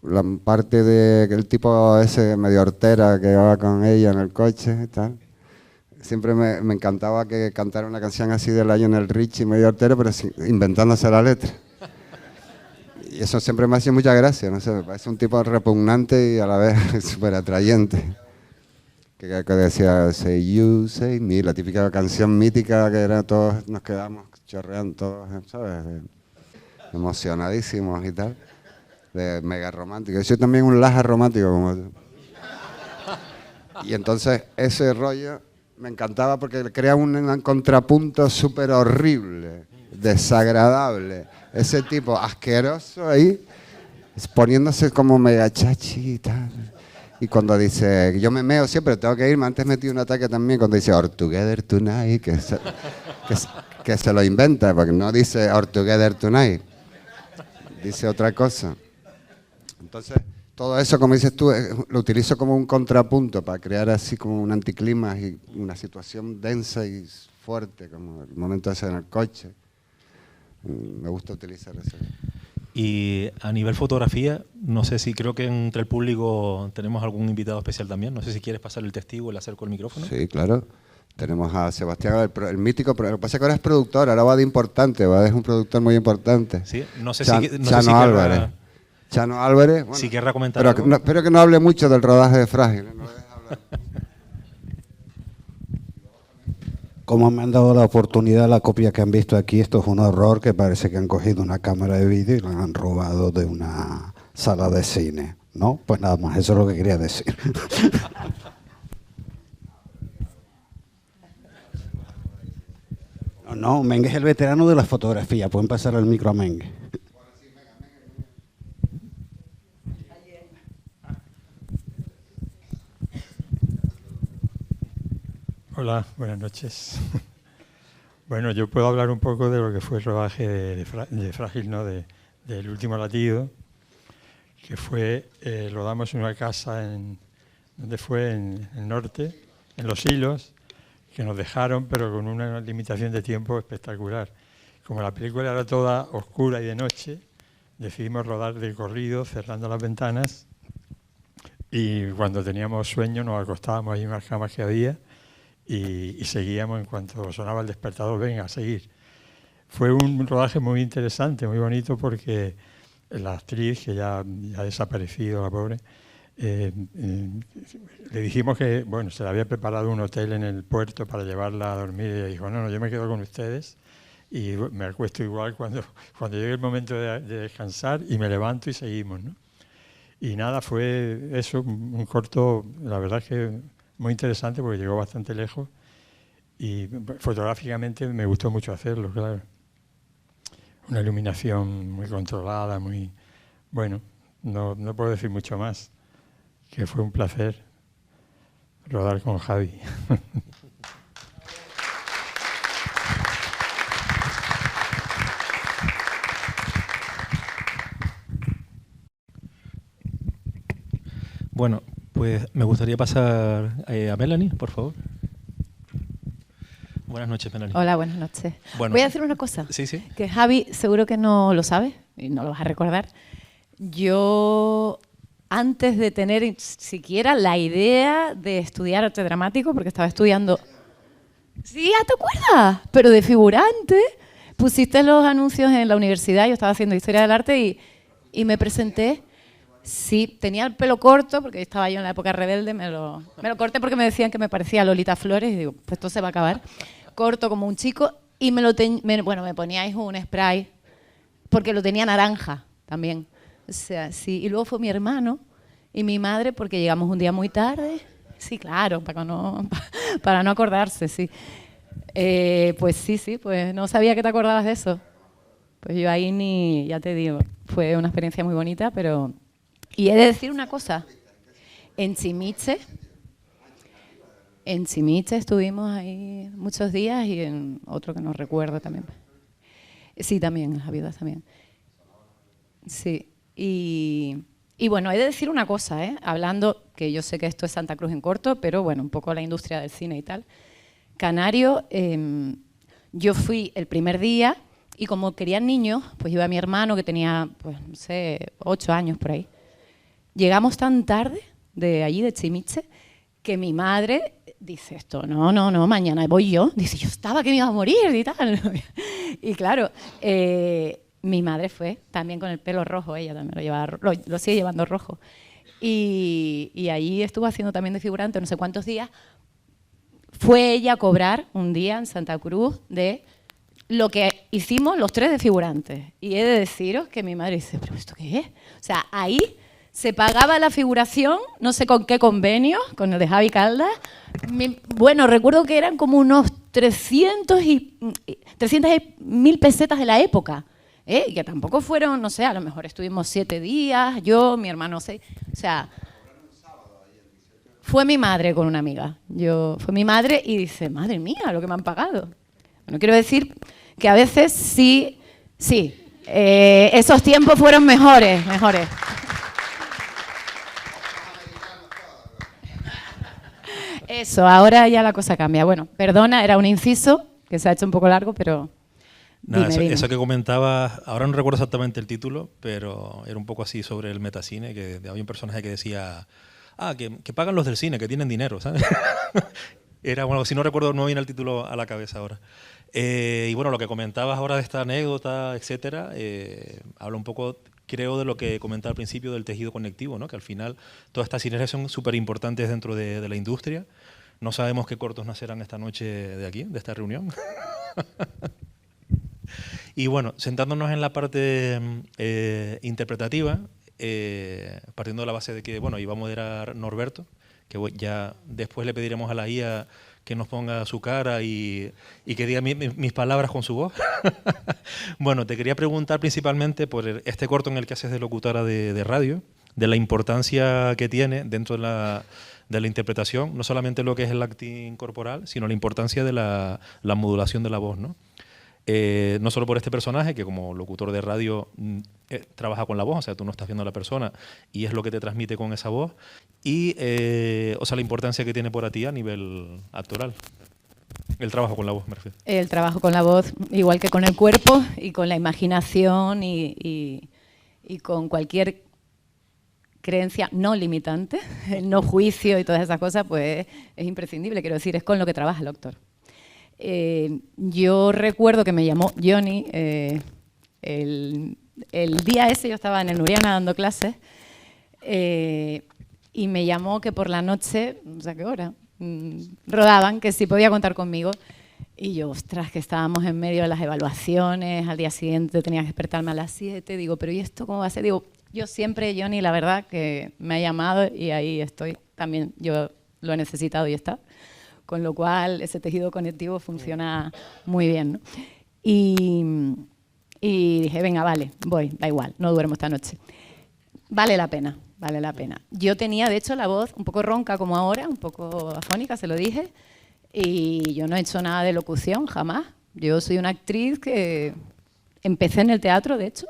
la parte del tipo ese medio hortera que va con ella en el coche y tal. Siempre me encantaba que cantara una canción así de Lionel Richie, medio hortero, pero inventándose la letra. Y eso siempre me hacía mucha gracia, no sé, me parece un tipo repugnante y a la vez súper atrayente. Que decía, say you, say me, la típica canción mítica que era todos nos quedamos chorreando, todos, ¿sabes? Emocionadísimos y tal. De mega romántico. Yo soy también un laja romántico como tú. Y entonces ese rollo me encantaba porque crea un contrapunto súper horrible, desagradable. Ese tipo asqueroso ahí, poniéndose como mega chachi y tal. Y cuando dice, yo me meo siempre, tengo que irme, antes metí un ataque también cuando dice All Together Tonight, que se lo inventa, porque no dice All Together Tonight, dice otra cosa. Entonces, todo eso, como dices tú, lo utilizo como un contrapunto para crear así como un anticlima y una situación densa y fuerte, como el momento ese en el coche. Me gusta utilizar eso. Y a nivel fotografía, no sé si creo que entre el público tenemos algún invitado especial también. No sé si quieres pasar el testigo, le acerco el micrófono. Sí, claro. Tenemos a Sebastián, el mítico, pero lo que pasa es que ahora es productor, ahora va de importante, es un productor muy importante. Sí, no sé Chano si Álvarez. Chano Álvarez, bueno, si querrá comentar pero algo. espero que no hable mucho del rodaje de Frágil. No lo dejes hablar. Como me han dado la oportunidad, la copia que han visto aquí, esto es un horror, que parece que han cogido una cámara de vídeo y la han robado de una sala de cine, ¿no? Pues nada más, eso es lo que quería decir. No, Mengue es el veterano de la fotografía, pueden pasar el micro a Mengue. Hola, buenas noches. Bueno, yo puedo hablar un poco de lo que fue el rodaje de Frágil, ¿no? Del último latido, que fue, rodamos en una casa donde fue en el norte, en Los Hilos, que nos dejaron, pero con una limitación de tiempo espectacular. Como la película era toda oscura y de noche, decidimos rodar de corrido, cerrando las ventanas, y cuando teníamos sueño nos acostábamos ahí en unas camas que había, y seguíamos en cuanto sonaba el despertador, venga, a seguir. Fue un rodaje muy interesante, muy bonito, porque la actriz, que ya ha desaparecido, la pobre, le dijimos que, bueno, se le había preparado un hotel en el puerto para llevarla a dormir, y ella dijo, no, yo me quedo con ustedes y me acuesto igual cuando llegue el momento de descansar, y me levanto y seguimos, ¿no? Y nada, fue eso, un corto, la verdad es que muy interesante, porque llegó bastante lejos y fotográficamente me gustó mucho hacerlo, claro. Una iluminación muy controlada, muy... Bueno, no puedo decir mucho más, que fue un placer rodar con Javi. Bueno, pues me gustaría pasar a Melanie, por favor. Buenas noches, Melanie. Hola, buenas noches. Bueno, voy a decir una cosa, sí. que Javi seguro que no lo sabe y no lo vas a recordar. Yo, antes de tener siquiera la idea de estudiar arte dramático, porque estaba estudiando... Sí, ¿ya te acuerdas? Pero de figurante. Pusiste los anuncios en la universidad, yo estaba haciendo Historia del Arte y me presenté. Sí, tenía el pelo corto, porque estaba yo en la época rebelde, me lo corté porque me decían que me parecía Lolita Flores, y digo, pues esto se va a acabar. Corto como un chico, y me poníais un spray, porque lo tenía naranja también. O sea, sí. Y luego fue mi hermano y mi madre, porque llegamos un día muy tarde. Sí, claro, para no acordarse, sí. Pues sí, pues no sabía que te acordabas de eso. Pues yo ahí ya te digo, fue una experiencia muy bonita, pero... Y he de decir una cosa, en Chimiche estuvimos ahí muchos días y en otro que no recuerdo también. Sí, también, en las Javiedas también. Sí, y bueno, he de decir una cosa, hablando, que yo sé que esto es Santa Cruz en corto, pero bueno, un poco la industria del cine y tal. Canario, yo fui el primer día y como querían niños, pues iba mi hermano que tenía, pues no sé, 8 años por ahí. Llegamos tan tarde de allí, de Chimiche, que mi madre dice esto, no, mañana voy yo. Dice, yo estaba que me iba a morir y tal. Y claro, mi madre fue también con el pelo rojo, ella también lo llevaba, lo sigue llevando rojo. Y ahí estuvo haciendo también de figurante no sé cuántos días. Fue ella a cobrar un día en Santa Cruz de lo que hicimos los 3 de figurantes. Y he de deciros que mi madre dice, ¿pero esto qué es? O sea, ahí se pagaba la figuración, no sé con qué convenio, con el de Javi Caldas. Bueno, recuerdo que eran como unos 300.000 pesetas de la época. Y que tampoco fueron, no sé, a lo mejor estuvimos 7 días, yo, mi hermano 6. O sea, fue mi madre con una amiga. Fue mi madre y dice, madre mía, lo que me han pagado. Bueno, quiero decir que a veces sí, esos tiempos fueron mejores. Eso, ahora ya la cosa cambia. Bueno, perdona, era un inciso que se ha hecho un poco largo, pero... Nada, dime. Eso que comentabas, ahora no recuerdo exactamente el título, pero era un poco así sobre el metacine, que había un personaje que decía, que pagan los del cine, que tienen dinero, ¿sabes? Era, bueno, si no recuerdo, no viene el título a la cabeza ahora. Y bueno, lo que comentabas ahora de esta anécdota, etcétera, habla un poco, creo, de lo que comentaba al principio del tejido conectivo, ¿no? Que al final todas estas sinergias son súper importantes dentro de la industria. No sabemos qué cortos nacerán esta noche de aquí, de esta reunión. Y bueno, sentándonos en la parte interpretativa, partiendo de la base de que bueno, iba a moderar Norberto, que ya después le pediremos a la IA que nos ponga su cara y que diga mis palabras con su voz. Bueno, te quería preguntar principalmente por este corto en el que haces de locutora de radio, de la importancia que tiene dentro de la interpretación, no solamente lo que es el acting corporal, sino la importancia de la modulación de la voz, ¿no? No solo por este personaje, que como locutor de radio trabaja con la voz, o sea, tú no estás viendo a la persona y es lo que te transmite con esa voz, y o sea, la importancia que tiene para ti a nivel actoral. El trabajo con la voz, me refiero. El trabajo con la voz, igual que con el cuerpo y con la imaginación y con cualquier creencia no limitante, el no juicio y todas esas cosas, pues es imprescindible. Quiero decir, es con lo que trabaja el actor. Yo recuerdo que me llamó Johnny, el día ese yo estaba en el Nuriana dando clases y me llamó que por la noche, no sé a qué hora, rodaban, que si podía contar conmigo. Y yo, ostras, que estábamos en medio de las evaluaciones, al día siguiente tenía que despertarme a las 7, digo, pero ¿y esto cómo va a ser? Digo, yo siempre, Johnny, la verdad que me ha llamado y ahí estoy, también yo lo he necesitado y está. Con lo cual ese tejido conectivo funciona muy bien, ¿no? Y dije, venga, vale, voy, da igual, no duermo esta noche. Vale la pena, vale la pena. Yo tenía, de hecho, la voz un poco ronca como ahora, un poco afónica, se lo dije, y yo no he hecho nada de locución, jamás. Yo soy una actriz que empecé en el teatro, de hecho.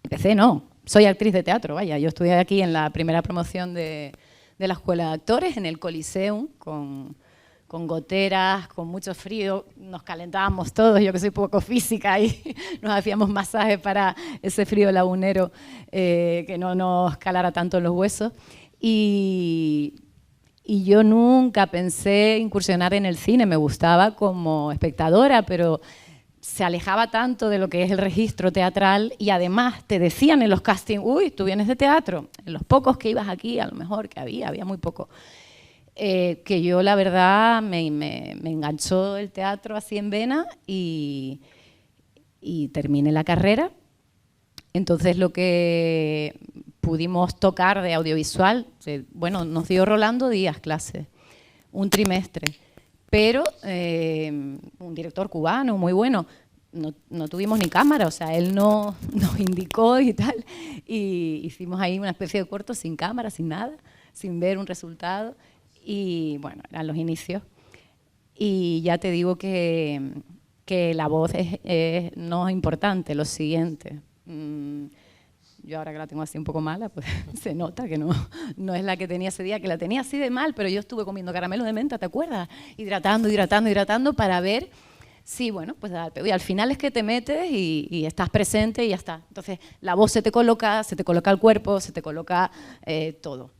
Empecé, no, soy actriz de teatro, vaya. Yo estudié aquí en la primera promoción de la Escuela de Actores, en el Coliseum, con goteras, con mucho frío, nos calentábamos todos, yo que soy poco física, y nos hacíamos masajes para ese frío lagunero que no nos calara tanto en los huesos. Y yo nunca pensé incursionar en el cine, me gustaba como espectadora, pero se alejaba tanto de lo que es el registro teatral y además te decían en los castings, uy, tú vienes de teatro, en los pocos que ibas aquí, a lo mejor que había muy poco. Que yo la verdad me enganchó el teatro así en vena y terminé la carrera. Entonces lo que pudimos tocar de audiovisual, bueno, nos dio Rolando Díaz clases, un trimestre, pero un director cubano muy bueno, no tuvimos ni cámara, o sea, él nos indicó y tal, y hicimos ahí una especie de corto sin cámara, sin nada, sin ver un resultado, y bueno, eran los inicios. Y ya te digo que la voz no es importante, lo siguiente. Yo ahora que la tengo así un poco mala, pues se nota que no es la que tenía ese día, que la tenía así de mal, pero yo estuve comiendo caramelo de menta, ¿te acuerdas? Hidratando para ver si, bueno, pues y al final es que te metes y estás presente y ya está. Entonces la voz se te coloca el cuerpo, se te coloca todo.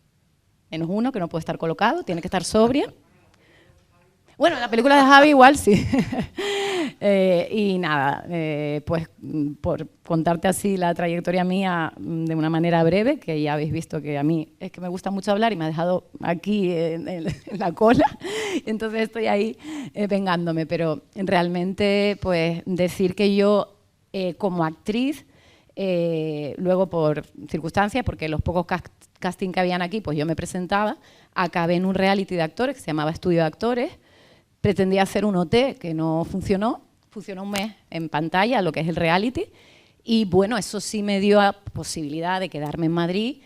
Menos uno que no puede estar colocado, tiene que estar sobria. Bueno, en la película de Javi igual sí. Y nada, pues por contarte así la trayectoria mía de una manera breve, que ya habéis visto que a mí es que me gusta mucho hablar y me ha dejado aquí en la cola, entonces estoy ahí vengándome, pero realmente pues decir que yo como actriz, luego por circunstancias, porque los pocos casting que habían aquí, pues yo me presentaba, acabé en un reality de actores que se llamaba Estudio de Actores. Pretendía hacer un OT que no funcionó un mes en pantalla, lo que es el reality, y bueno, eso sí me dio la posibilidad de quedarme en Madrid,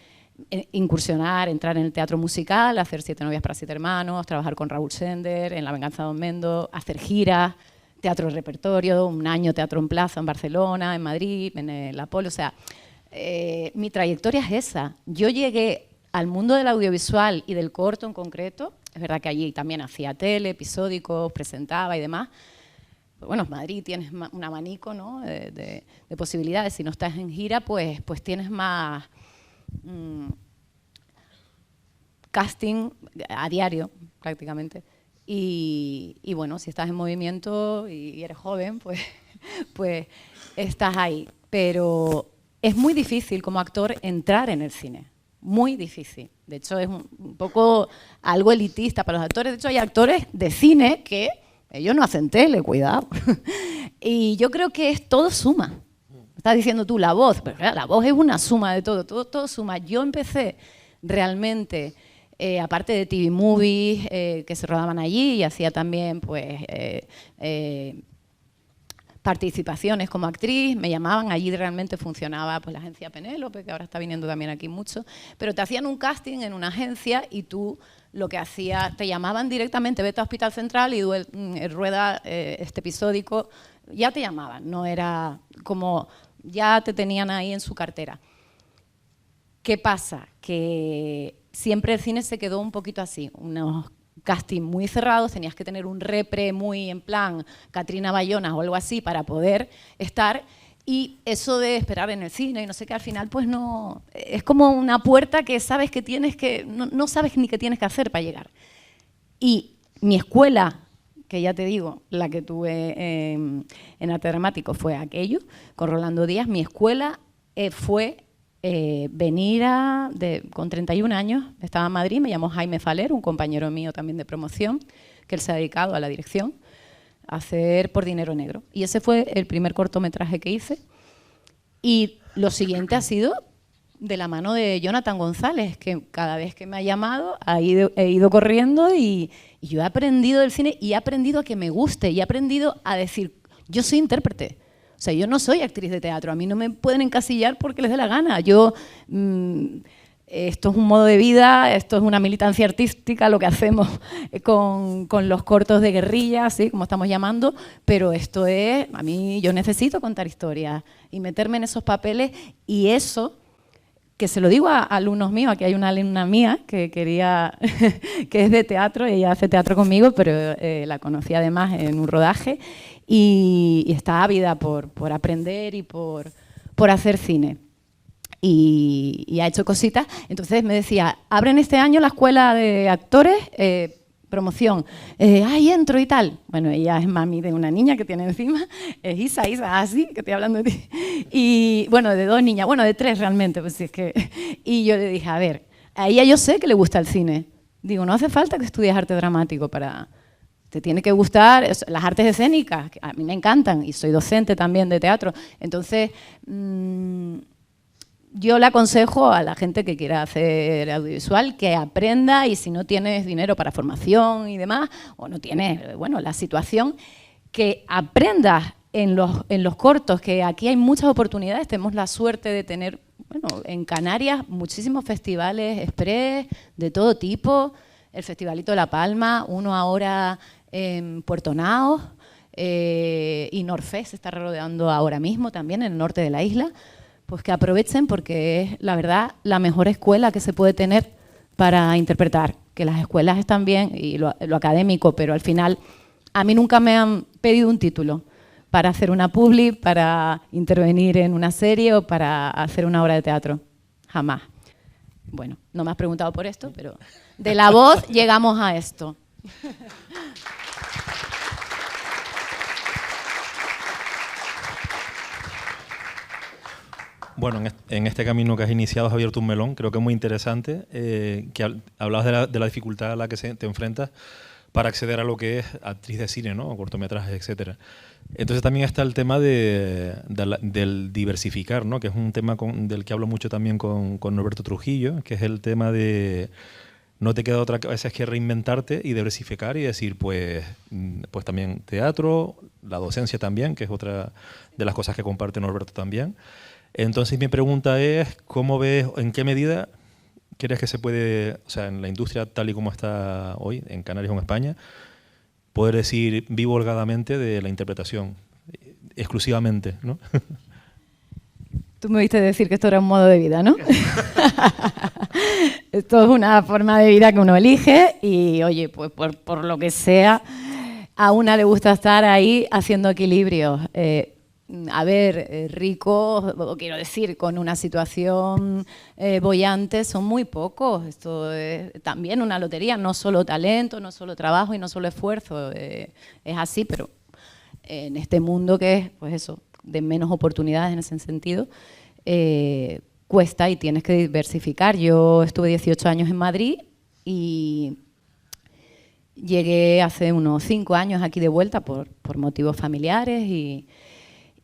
incursionar, entrar en el teatro musical, hacer 7 novias para 7 hermanos, trabajar con Raúl Sender en La venganza de Don Mendo, hacer giras, teatro de repertorio, un año teatro en plaza en Barcelona, en Madrid, en el Apolo, o sea, mi trayectoria es esa. Yo llegué al mundo del audiovisual y del corto en concreto. Es verdad que allí también hacía tele, episódicos, presentaba y demás. Pues bueno, en Madrid tienes un abanico, ¿no? de posibilidades. Si no estás en gira, pues tienes más casting a diario, prácticamente. Y bueno, si estás en movimiento y eres joven, pues estás ahí. Pero es muy difícil como actor entrar en el cine. Muy difícil. De hecho, es un poco algo elitista para los actores. De hecho, hay actores de cine que ellos no hacen tele, cuidado. Y yo creo que todo suma. Estás diciendo tú, la voz. Pero claro, la voz es una suma de todo suma. Yo empecé realmente, aparte de TV movies que se rodaban allí, y hacía también, pues, participaciones como actriz, me llamaban, allí realmente funcionaba pues la agencia Penélope, que ahora está viniendo también aquí mucho, pero te hacían un casting en una agencia y tú lo que hacías, te llamaban directamente, vete a Hospital Central y rueda este episódico, ya te llamaban, no era como, ya te tenían ahí en su cartera. ¿Qué pasa? Que siempre el cine se quedó un poquito así, unos casting muy cerrados, tenías que tener un repre muy en plan Catrina Bayona o algo así para poder estar, y eso de esperar en el cine y no sé qué, al final pues no, es como una puerta que sabes que tienes que, no sabes ni qué tienes que hacer para llegar. Y mi escuela, que ya te digo, la que tuve en arte dramático fue aquello, con Rolando Díaz, mi escuela fue venir con 31 años, estaba en Madrid, me llamó Jaime Faler, un compañero mío también de promoción, que él se ha dedicado a la dirección, a hacer Por dinero negro. Y ese fue el primer cortometraje que hice. Y lo siguiente ha sido de la mano de Jonathan González, que cada vez que me ha llamado he ido corriendo y yo he aprendido del cine y he aprendido a que me guste y he aprendido a decir, yo soy intérprete. O sea, yo no soy actriz de teatro, a mí no me pueden encasillar porque les dé la gana. Yo, esto es un modo de vida, esto es una militancia artística, lo que hacemos con los cortos de guerrilla, ¿sí? Como estamos llamando, pero esto es, a mí yo necesito contar historias y meterme en esos papeles, y eso, que se lo digo a alumnos míos, aquí hay una alumna mía que quería, que es de teatro, ella hace teatro conmigo, pero la conocí además en un rodaje, y está ávida por aprender y por hacer cine. Y ha hecho cositas. Entonces me decía, abren este año la escuela de actores, promoción. Ahí entro y tal. Bueno, ella es mami de una niña que tiene encima, es Isa, así, que estoy hablando de ti. Y bueno, de 2 niñas, bueno, de 3 realmente. Pues sí, es que... Y yo le dije, a ver, a ella yo sé que le gusta el cine. Digo, no hace falta que estudies arte dramático para... Te tiene que gustar las artes escénicas, que a mí me encantan, y soy docente también de teatro. Entonces, yo le aconsejo a la gente que quiera hacer audiovisual que aprenda, y si no tienes dinero para formación y demás, o no tienes, bueno, la situación, que aprendas en los cortos, que aquí hay muchas oportunidades, tenemos la suerte de tener, bueno, en Canarias muchísimos festivales express de todo tipo, el Festivalito de La Palma, uno ahora en Puerto Naos, y Norfest se está rodeando ahora mismo también en el norte de la isla, pues que aprovechen porque es, la verdad, la mejor escuela que se puede tener para interpretar, que las escuelas están bien y lo académico, pero al final a mí nunca me han pedido un título para hacer una publi, para intervenir en una serie o para hacer una obra de teatro. Jamás. Bueno, no me has preguntado por esto, pero de la voz llegamos a esto. Bueno, en este camino que has iniciado has abierto un melón, creo que es muy interesante, que hablabas de la dificultad a la que te enfrentas para acceder a lo que es actriz de cine, ¿no? O cortometrajes, etcétera. Entonces también está el tema del diversificar, ¿no? Que es un tema del que hablo mucho también con Norberto Trujillo, que es el tema de no te queda otra cosa que reinventarte y diversificar y decir, pues también teatro, la docencia también, que es otra de las cosas que comparte Norberto también. Entonces mi pregunta es, ¿cómo ves, en qué medida crees que se puede, o sea, en la industria tal y como está hoy, en Canarias o en España, poder decir vivo holgadamente de la interpretación, exclusivamente, ¿no? Tú me viste decir que esto era un modo de vida, ¿no? Esto es una forma de vida que uno elige y, oye, pues por lo que sea, a una le gusta estar ahí haciendo equilibrios. Ricos, quiero decir, con una situación boyante, son muy pocos. Esto es también una lotería, no solo talento, no solo trabajo y no solo esfuerzo. Es así, pero en este mundo que es, pues eso, de menos oportunidades en ese sentido, cuesta y tienes que diversificar. Yo estuve 18 años en Madrid y llegué hace unos 5 años aquí de vuelta por motivos familiares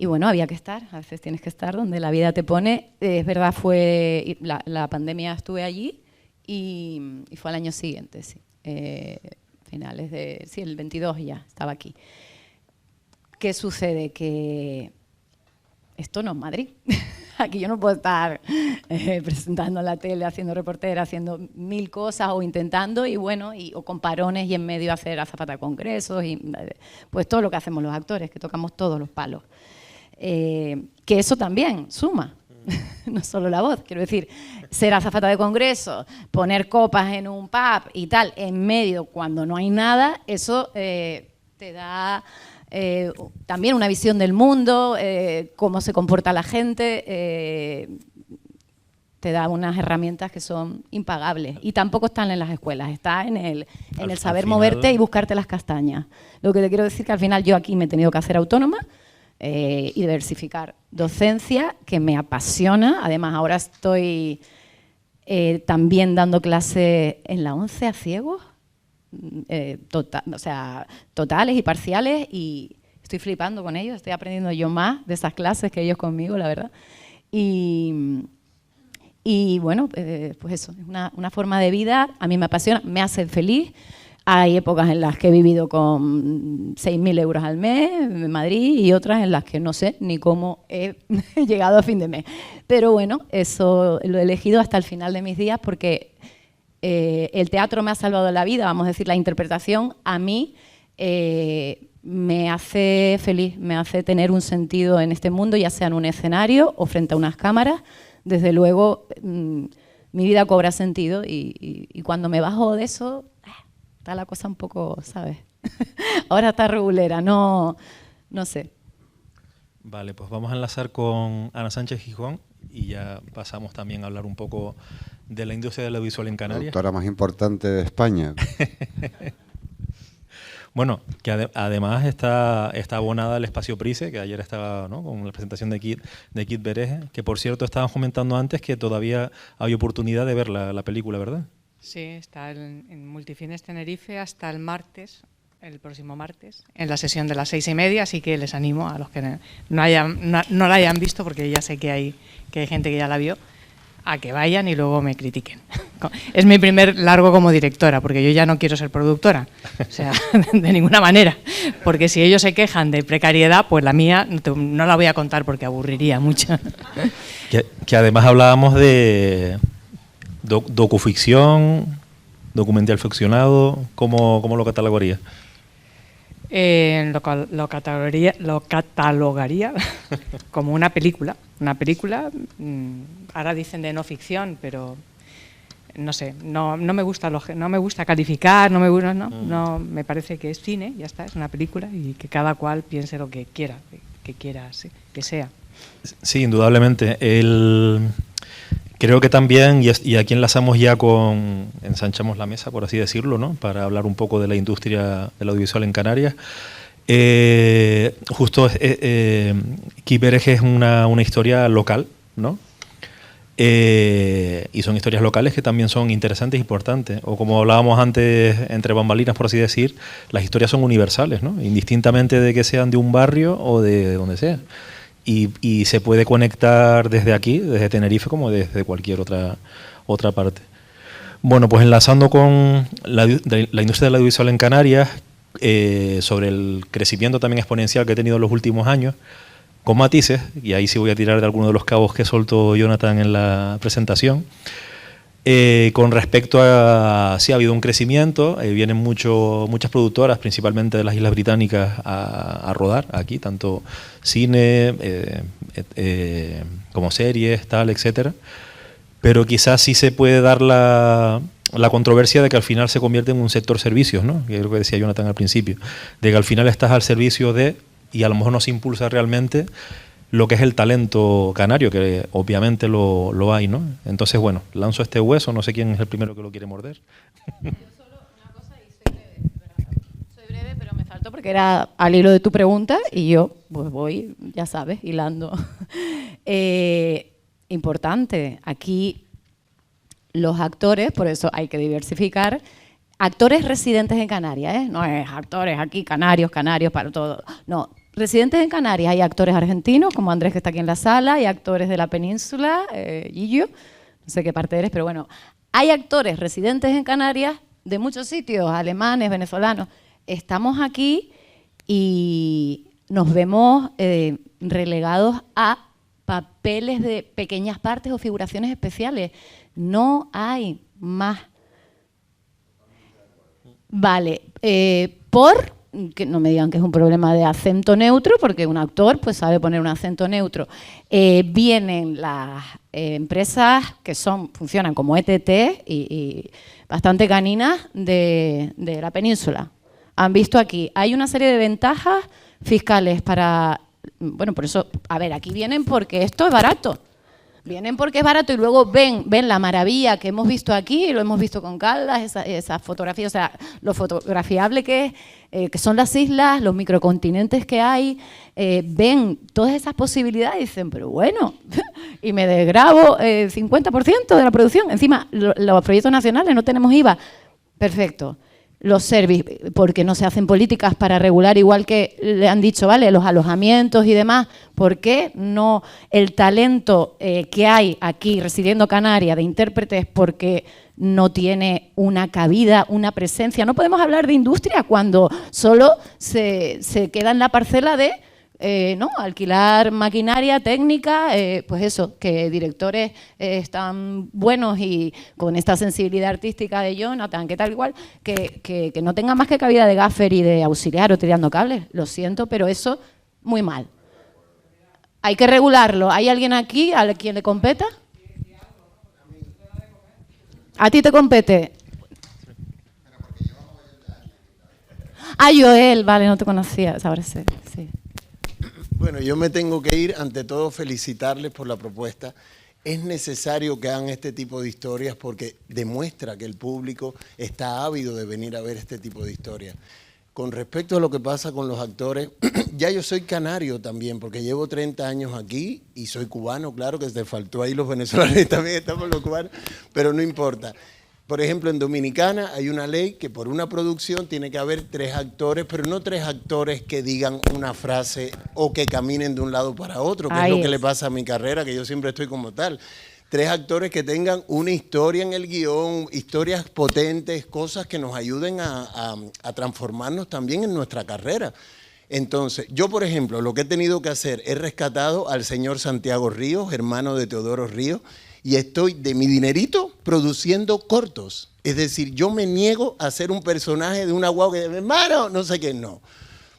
y bueno, había que estar, a veces tienes que estar donde la vida te pone. Es verdad, fue la pandemia, estuve allí y fue al año siguiente, sí. Finales de, sí, el 22 ya estaba aquí. ¿Qué sucede? Que esto no es Madrid. Aquí yo no puedo estar presentando en la tele, haciendo reportera, haciendo 1000 cosas o intentando y bueno, o con parones y en medio hacer azafata de congresos y pues todo lo que hacemos los actores, que tocamos todos los palos. Que eso también suma, no solo la voz, quiero decir, ser azafata de congreso, poner copas en un pub y tal, en medio cuando no hay nada, eso te da también una visión del mundo, cómo se comporta la gente, te da unas herramientas que son impagables y tampoco están en las escuelas, está en el saber moverte y buscarte las castañas. Lo que te quiero decir que al final yo aquí me he tenido que hacer autónoma, y diversificar. Docencia, que me apasiona. Además, ahora estoy también dando clase en la 11 a ciegos, totales y parciales, y estoy flipando con ellos. Estoy aprendiendo yo más de esas clases que ellos conmigo, la verdad. Y bueno, pues eso, es una forma de vida. A mí me apasiona, me hace feliz. Hay épocas en las que he vivido con 6.000 euros al mes en Madrid y otras en las que no sé ni cómo he llegado a fin de mes. Pero bueno, eso lo he elegido hasta el final de mis días porque el teatro me ha salvado la vida, vamos a decir, la interpretación a mí me hace feliz, me hace tener un sentido en este mundo, ya sea en un escenario o frente a unas cámaras. Desde luego, mi vida cobra sentido y cuando me bajo de eso... está la cosa un poco, ¿sabes? Ahora está regulera, no sé. Vale, pues vamos a enlazar con Ana Sánchez Gijón y ya pasamos también a hablar un poco de la industria de la audiovisual en Canarias. La doctora más importante de España. Bueno, que además está abonada al espacio Prise, que ayer estaba, ¿no?, con la presentación de Kit Bereje, que por cierto estaban comentando antes que todavía hay oportunidad de ver la película, ¿verdad? Sí, está en Multicines Tenerife hasta el martes, el próximo martes, en la sesión de las 6:30, así que les animo a los que no la hayan visto, porque ya sé que hay gente que ya la vio, a que vayan y luego me critiquen. Es mi primer largo como directora, porque yo ya no quiero ser productora, o sea, de ninguna manera, porque si ellos se quejan de precariedad, pues la mía no la voy a contar porque aburriría mucho. Que además hablábamos de docuficción, documental ficcionado, ¿cómo lo catalogaría? Lo catalogaría como una película. Una película, ahora dicen de no ficción, pero no sé, no me gusta calificar, no, me parece que es cine, ya está, es una película y que cada cual piense lo que quiera, sí, que sea. Sí, indudablemente. Creo que también, y aquí enlazamos ya ensanchamos la mesa, por así decirlo, ¿no? Para hablar un poco de la industria del audiovisual en Canarias. Justo Quipereje es una historia local, ¿no? Y son historias locales que también son interesantes e importantes. O como hablábamos antes, entre bambalinas, por así decir, las historias son universales, ¿no? Indistintamente de que sean de un barrio o de donde sea. Y se puede conectar desde aquí, desde Tenerife, como desde cualquier otra parte. Bueno, pues enlazando con la industria del audiovisual en Canarias, sobre el crecimiento también exponencial que ha tenido en los últimos años, con matices, y ahí sí voy a tirar de algunos de los cabos que soltó Jonathan en la presentación. Con respecto a, sí ha habido un crecimiento, vienen muchas productoras, principalmente de las Islas Británicas, a rodar aquí, tanto cine como series, tal, etcétera. Pero quizás sí se puede dar la controversia de que al final se convierte en un sector servicios, ¿no? Que es lo que decía Jonathan al principio, de que al final estás al servicio de, y a lo mejor no se impulsa realmente lo que es el talento canario, que obviamente lo hay, ¿no? Entonces, bueno, lanzo este hueso, no sé quién es el primero que lo quiere morder. Yo solo una cosa y soy breve, ¿verdad? Soy breve, pero me faltó porque era al hilo de tu pregunta y yo pues voy, ya sabes, hilando. Importante, aquí los actores, por eso hay que diversificar, actores residentes en Canarias, ¿eh? No es actores aquí, canarios para todo, no. Residentes en Canarias, hay actores argentinos, como Andrés que está aquí en la sala, hay actores de la península, Gillo, no sé qué parte eres, pero bueno, hay actores residentes en Canarias de muchos sitios, alemanes, venezolanos. Estamos aquí y nos vemos relegados a papeles de pequeñas partes o figuraciones especiales. No hay más. Vale, que no me digan que es un problema de acento neutro, porque un actor pues sabe poner un acento neutro. Vienen las empresas que funcionan como ETT y bastante caninas de la península. Han visto aquí, hay una serie de ventajas fiscales para... Bueno, por eso, a ver, aquí vienen porque esto es barato. Vienen porque es barato y luego ven la maravilla que hemos visto aquí, lo hemos visto con Caldas, esa fotografía, o sea, lo fotografiable que es, que son las islas, los microcontinentes que hay, ven todas esas posibilidades y dicen, pero bueno, y me desgravo 50% de la producción. Encima, los proyectos nacionales no tenemos IVA. Perfecto. Los servicios, porque no se hacen políticas para regular, igual que le han dicho, ¿vale? Los alojamientos y demás. ¿Por qué no el talento que hay aquí residiendo Canarias de intérpretes porque no tiene una cabida, una presencia? No podemos hablar de industria cuando solo se queda en la parcela de ¿no? Alquilar maquinaria técnica, pues eso, que directores están buenos y con esta sensibilidad artística de Jonathan, que tal igual, que no tenga más que cabida de gaffer y de auxiliar o tirando cables. Lo siento, pero eso muy mal. Hay que regularlo. ¿Hay alguien aquí a quien le competa? ¿A ti te compete? Ah, Joel, vale, no te conocía, ahora sí. Bueno, yo me tengo que ir, ante todo felicitarles por la propuesta. Es necesario que hagan este tipo de historias porque demuestra que el público está ávido de venir a ver este tipo de historias. Con respecto a lo que pasa con los actores, ya yo soy canario también, porque llevo 30 años aquí y soy cubano, claro que te faltó ahí los venezolanos y también estamos los cubanos, pero no importa. Por ejemplo, en Dominicana hay una ley que por una producción tiene que haber 3 actores, pero no 3 actores que digan una frase o que caminen de un lado para otro, que es lo que le pasa a mi carrera, que yo siempre estoy como tal. 3 actores que tengan una historia en el guión, historias potentes, cosas que nos ayuden a transformarnos también en nuestra carrera. Entonces, yo, por ejemplo, lo que he tenido que hacer es rescatado al señor Santiago Ríos, hermano de Teodoro Ríos, y estoy de mi dinerito produciendo cortos. Es decir, yo me niego a ser un personaje de una guagua que dice, hermano, no sé qué, no.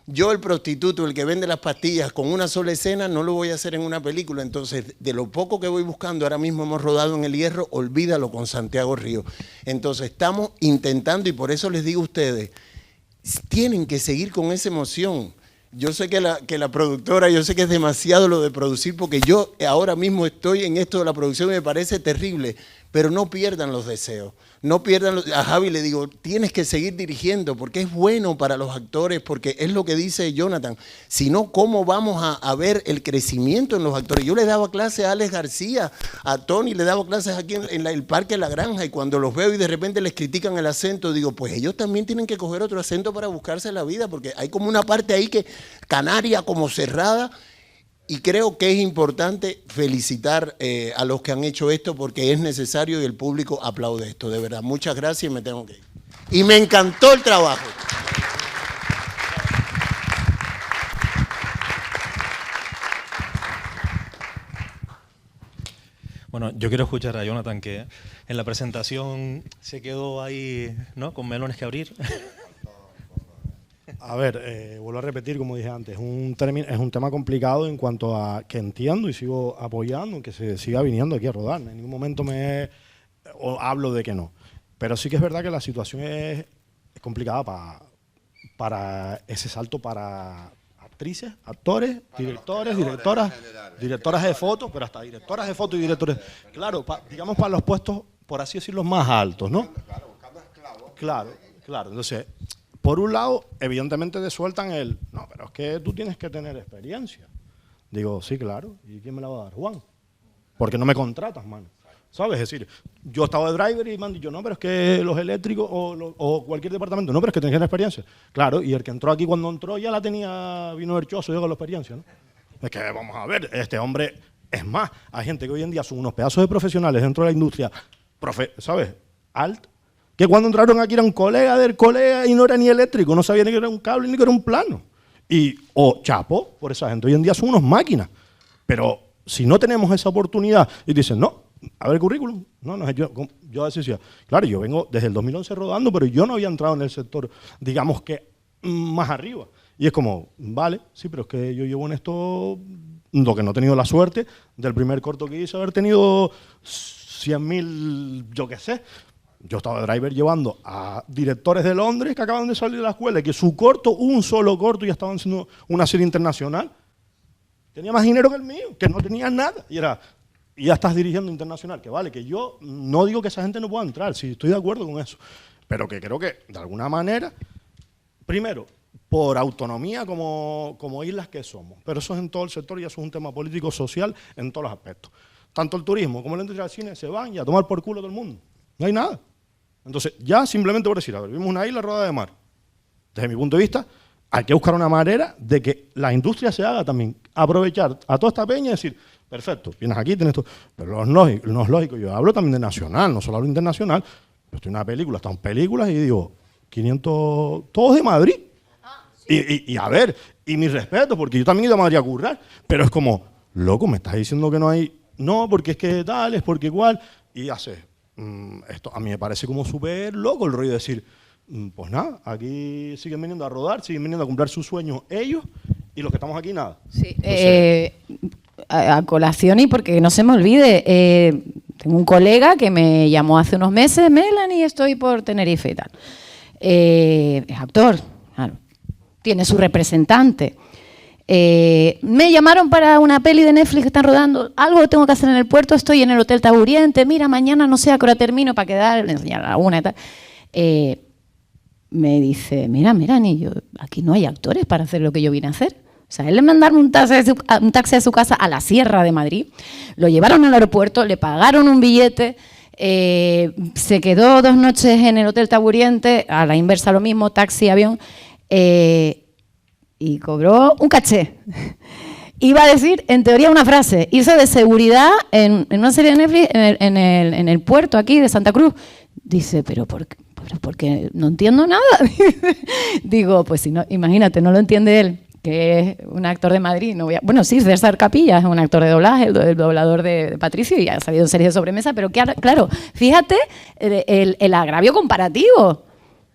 Yo, el prostituto, el que vende las pastillas con una sola escena, no lo voy a hacer en una película. Entonces, de lo poco que voy buscando, ahora mismo hemos rodado en El Hierro, olvídalo con Santiago Ríos. Entonces, estamos intentando, y por eso les digo a ustedes, tienen que seguir con esa emoción. Yo sé que la productora, yo sé que es demasiado lo de producir, porque yo ahora mismo estoy en esto de la producción y me parece terrible, pero no pierdan los deseos. No pierdan a Javi le digo, tienes que seguir dirigiendo porque es bueno para los actores, porque es lo que dice Jonathan. Si no, ¿cómo vamos a ver el crecimiento en los actores? Yo le daba clases a Alex García, a Tony, le daba clases aquí en el Parque La Granja, y cuando los veo y de repente les critican el acento, digo, pues ellos también tienen que coger otro acento para buscarse la vida, porque hay como una parte ahí que canaria, como cerrada. Y creo que es importante felicitar a los que han hecho esto porque es necesario y el público aplaude esto, de verdad. Muchas gracias y me tengo que ir. Y me encantó el trabajo. Bueno, yo quiero escuchar a Jonathan, que en la presentación se quedó ahí, ¿no?, con melones que abrir. A ver, vuelvo a repetir, como dije antes, es un tema complicado en cuanto a que entiendo y sigo apoyando que se siga viniendo aquí a rodar. En ningún momento hablo de que no. Pero sí que es verdad que la situación es complicada para ese salto para actrices, actores, directores, directoras de fotos, pero hasta directoras de fotos y directores. Claro, digamos para los puestos, por así decirlo, más altos, ¿no? Claro. Entonces, por un lado, evidentemente te sueltan no, pero es que tú tienes que tener experiencia. Digo, sí, claro. ¿Y quién me la va a dar? Juan. Porque no me contratas, mano. ¿Sabes? Es decir, yo estaba de driver y me han dicho, no, pero es que los eléctricos o cualquier departamento, no, pero es que tenés experiencia. Claro, y el que entró aquí cuando entró ya la tenía, vino herchoso, yo con la experiencia, ¿no? Es que, vamos a ver, este hombre, es más, hay gente que hoy en día son unos pedazos de profesionales dentro de la industria, ¿sabes? Que cuando entraron aquí era un colega del colega y no era ni eléctrico, no sabía ni que era un cable ni que era un plano. Chapo por esa gente. Hoy en día son unos máquinas. Pero si no tenemos esa oportunidad y dicen, no, a ver el currículum. No, yo decía, claro, yo vengo desde el 2011 rodando, pero yo no había entrado en el sector, digamos que más arriba. Y es como, vale, sí, pero es que yo llevo en esto, lo que no he tenido la suerte del primer corto que hice, haber tenido 100.000, yo qué sé. Yo estaba de driver llevando a directores de Londres que acaban de salir de la escuela y que su corto, un solo corto, ya estaban haciendo una serie internacional. Tenía más dinero que el mío, que no tenía nada. Y ya estás dirigiendo internacional, que vale, que yo no digo que esa gente no pueda entrar, sí, estoy de acuerdo con eso. Pero que creo que, de alguna manera, primero, por autonomía como islas que somos, pero eso es en todo el sector y eso es un tema político, social, en todos los aspectos. Tanto el turismo como la industria del cine se van y a tomar por culo todo el mundo. No hay nada. Entonces, ya simplemente por decir, a ver, vimos una isla rodeada de mar. Desde mi punto de vista, hay que buscar una manera de que la industria se haga también. Aprovechar a toda esta peña y decir, perfecto, vienes aquí, tienes esto. Pero no es lógico. Yo hablo también de nacional, no solo hablo internacional. Yo estoy en una película, están películas y digo, 500, todos de Madrid. Sí. Y a ver, y mi respeto, porque yo también he ido a Madrid a currar. Pero es como, loco, me estás diciendo que no hay. No, porque es que tal, es porque igual. Y hace. Esto a mí me parece como súper loco el rollo de decir, pues nada, aquí siguen viniendo a rodar, siguen viniendo a cumplir sus sueños ellos y los que estamos aquí nada. Sí, a colación y porque no se me olvide, tengo un colega que me llamó hace unos meses, Melanie, estoy por Tenerife y tal. Es actor, claro, tiene su representante. Me llamaron para una peli de Netflix que están rodando, algo tengo que hacer en el puerto, estoy en el Hotel Taburiente, mira, mañana no sé a qué hora termino para quedar, le enseñar a la una y tal. Me dice, mira, yo, aquí no hay actores para hacer lo que yo vine a hacer. O sea, él le mandaron un taxi a su casa a la Sierra de Madrid, lo llevaron al aeropuerto, le pagaron un billete, se quedó 2 noches en el Hotel Taburiente, a la inversa lo mismo, taxi, avión, y cobró un caché. Iba a decir, en teoría, una frase. Hizo de seguridad en una serie de Netflix en el puerto aquí de Santa Cruz. Dice, pero porque no entiendo nada. Digo, pues si no, imagínate, no lo entiende él, que es un actor de Madrid. Bueno, sí, César Capilla es un actor de doblaje, el doblador de Patricio, y ha salido en series de sobremesa, pero claro, fíjate el agravio comparativo.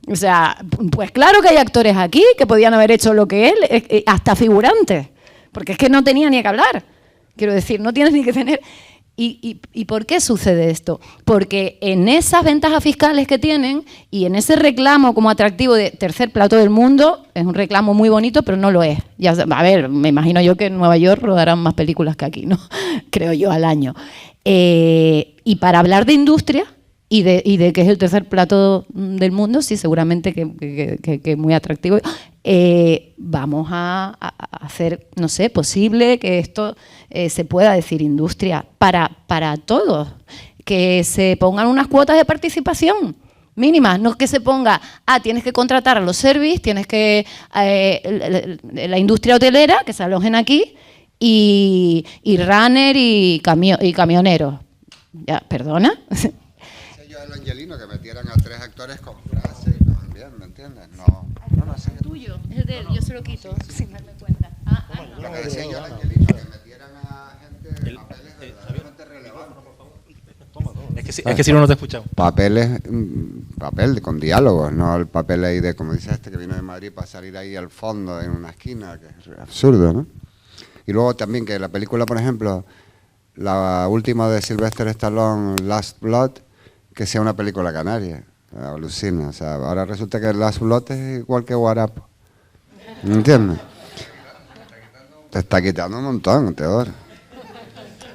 O sea, pues claro que hay actores aquí que podían haber hecho lo que él, hasta figurantes. Porque es que no tenía ni que hablar. Quiero decir, no tienes ni que tener... ¿Y por qué sucede esto? Porque en esas ventajas fiscales que tienen y en ese reclamo como atractivo de tercer plato del mundo, es un reclamo muy bonito, pero no lo es. Ya, a ver, me imagino yo que en Nueva York rodarán más películas que aquí, ¿no? Creo yo, al año. Y para hablar de industria y de que es el tercer plato del mundo, sí, seguramente que es muy atractivo. Vamos a hacer, no sé, posible que esto se pueda decir industria para todos, que se pongan unas cuotas de participación mínimas, no que se ponga, tienes que contratar a los service, tienes que la industria hotelera, que se alojen aquí, y runner y camioneros. Ya, ¿perdona? Yo el Angelino, que metieran a 3 actores con frase, también, ¿me entiendes? No sé. Es tuyo, es de él, yo se lo quito, sin darme cuenta. Lo que decía yo el Angelino, que metieran a gente en papeles verdaderamente relevantes. Es que si no te escuchamos. Papel con diálogos, no el papel ahí de, como dice este que vino de Madrid para salir ahí al fondo en una esquina, que es absurdo, ¿no? Y luego también que la película, por ejemplo, la última de Sylvester Stallone, Last Blood, que sea una película canaria. Alucina. O sea, ahora resulta que Last Blood es igual que Guarapo. ¿Me entiendes? Te está quitando un montón, Teodoro.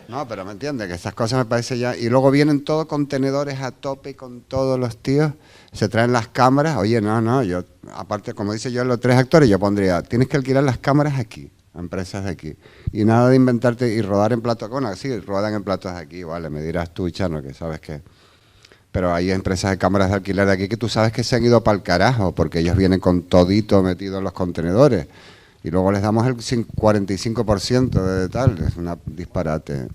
No, pero me entiendes, que esas cosas me parece ya... Y luego vienen todos contenedores a tope con todos los tíos, se traen las cámaras. Oye, no, yo, aparte, como dice yo, los 3 actores, yo pondría, tienes que alquilar las cámaras aquí, a empresas de aquí. Y nada de inventarte y rodar en platos. Bueno, sí, rodan en platos de aquí, vale, me dirás tú, Chano, que sabes que... Pero hay empresas de cámaras de alquiler de aquí que tú sabes que se han ido para el carajo, porque ellos vienen con todito metido en los contenedores. Y luego les damos el 45% de tal, es un disparate.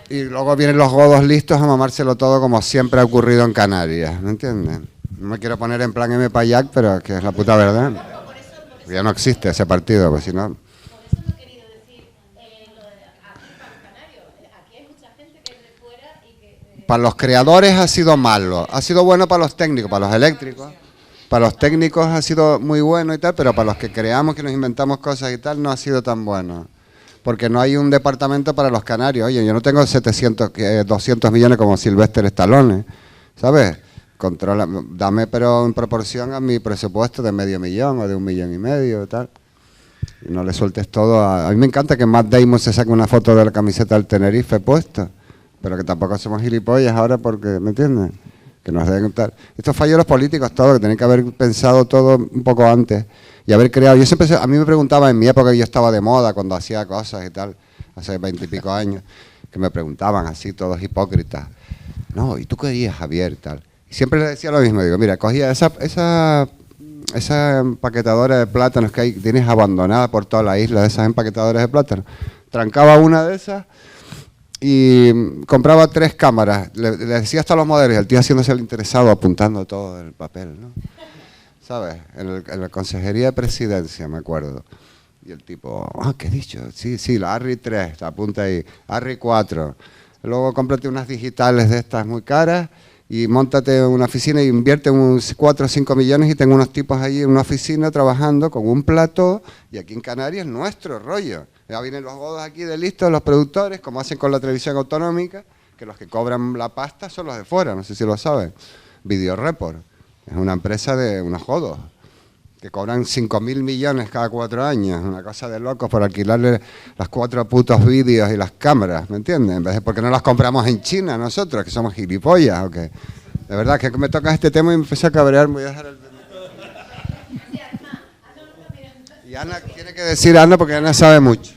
Y luego vienen los godos listos a mamárselo todo como siempre ha ocurrido en Canarias, ¿me entiendes? No me quiero poner en plan M. Payac, pero es que es la puta verdad. Ya no existe ese partido, pues si no... Para los creadores ha sido malo, ha sido bueno para los técnicos, para los eléctricos. Para los técnicos ha sido muy bueno y tal, pero para los que creamos, que nos inventamos cosas y tal, no ha sido tan bueno. Porque no hay un departamento para los canarios. Oye, yo no tengo 200 millones como Sylvester Stallone, ¿sabes? Dame, pero en proporción a mi presupuesto de $500,000 o de $1,5 million y tal. Y no le sueltes todo a mí me encanta que Matt Damon se saque una foto de la camiseta del Tenerife puesta, pero que tampoco somos gilipollas ahora porque, ¿me entiendes? Que nos deben tal. Estos fallos de los políticos, todo, que tienen que haber pensado todo un poco antes y haber creado. Yo siempre, a mí me preguntaba en mi época, que yo estaba de moda cuando hacía cosas y tal, hace 20 y pico años, que me preguntaban así, todos hipócritas. No, ¿y tú qué harías, Javier? Tal. Y siempre les decía lo mismo, digo, mira, cogía esa empaquetadora de plátanos que tienes abandonada por toda la isla, de esas empaquetadoras de plátanos, trancaba una de esas y compraba 3 cámaras, le decía hasta los modelos, el tío haciéndose el interesado, apuntando todo el papel, ¿no? ¿Sabes? En la consejería de presidencia, me acuerdo. Y el tipo, ¿qué he dicho? Sí, la ARRI 3, apunta ahí, ARRI 4. Luego cómprate unas digitales de estas muy caras y móntate una oficina y invierte unos 4 o 5 millones y tengo unos tipos allí en una oficina trabajando con un plató y aquí en Canarias nuestro rollo. Ya vienen los godos aquí de listos, los productores, como hacen con la televisión autonómica, que los que cobran la pasta son los de fuera, no sé si lo saben. Video Report, es una empresa de unos godos, que cobran 5.000 millones cada 4 años, una cosa de locos por alquilarle las 4 putos vídeos y las cámaras, ¿me entiendes? En vez de porque no las compramos en China nosotros, que somos gilipollas, ¿o qué? De verdad, que me toca este tema y me empecé a cabrear, voy a dejar el... Y Ana, tiene que decir Ana porque Ana sabe mucho.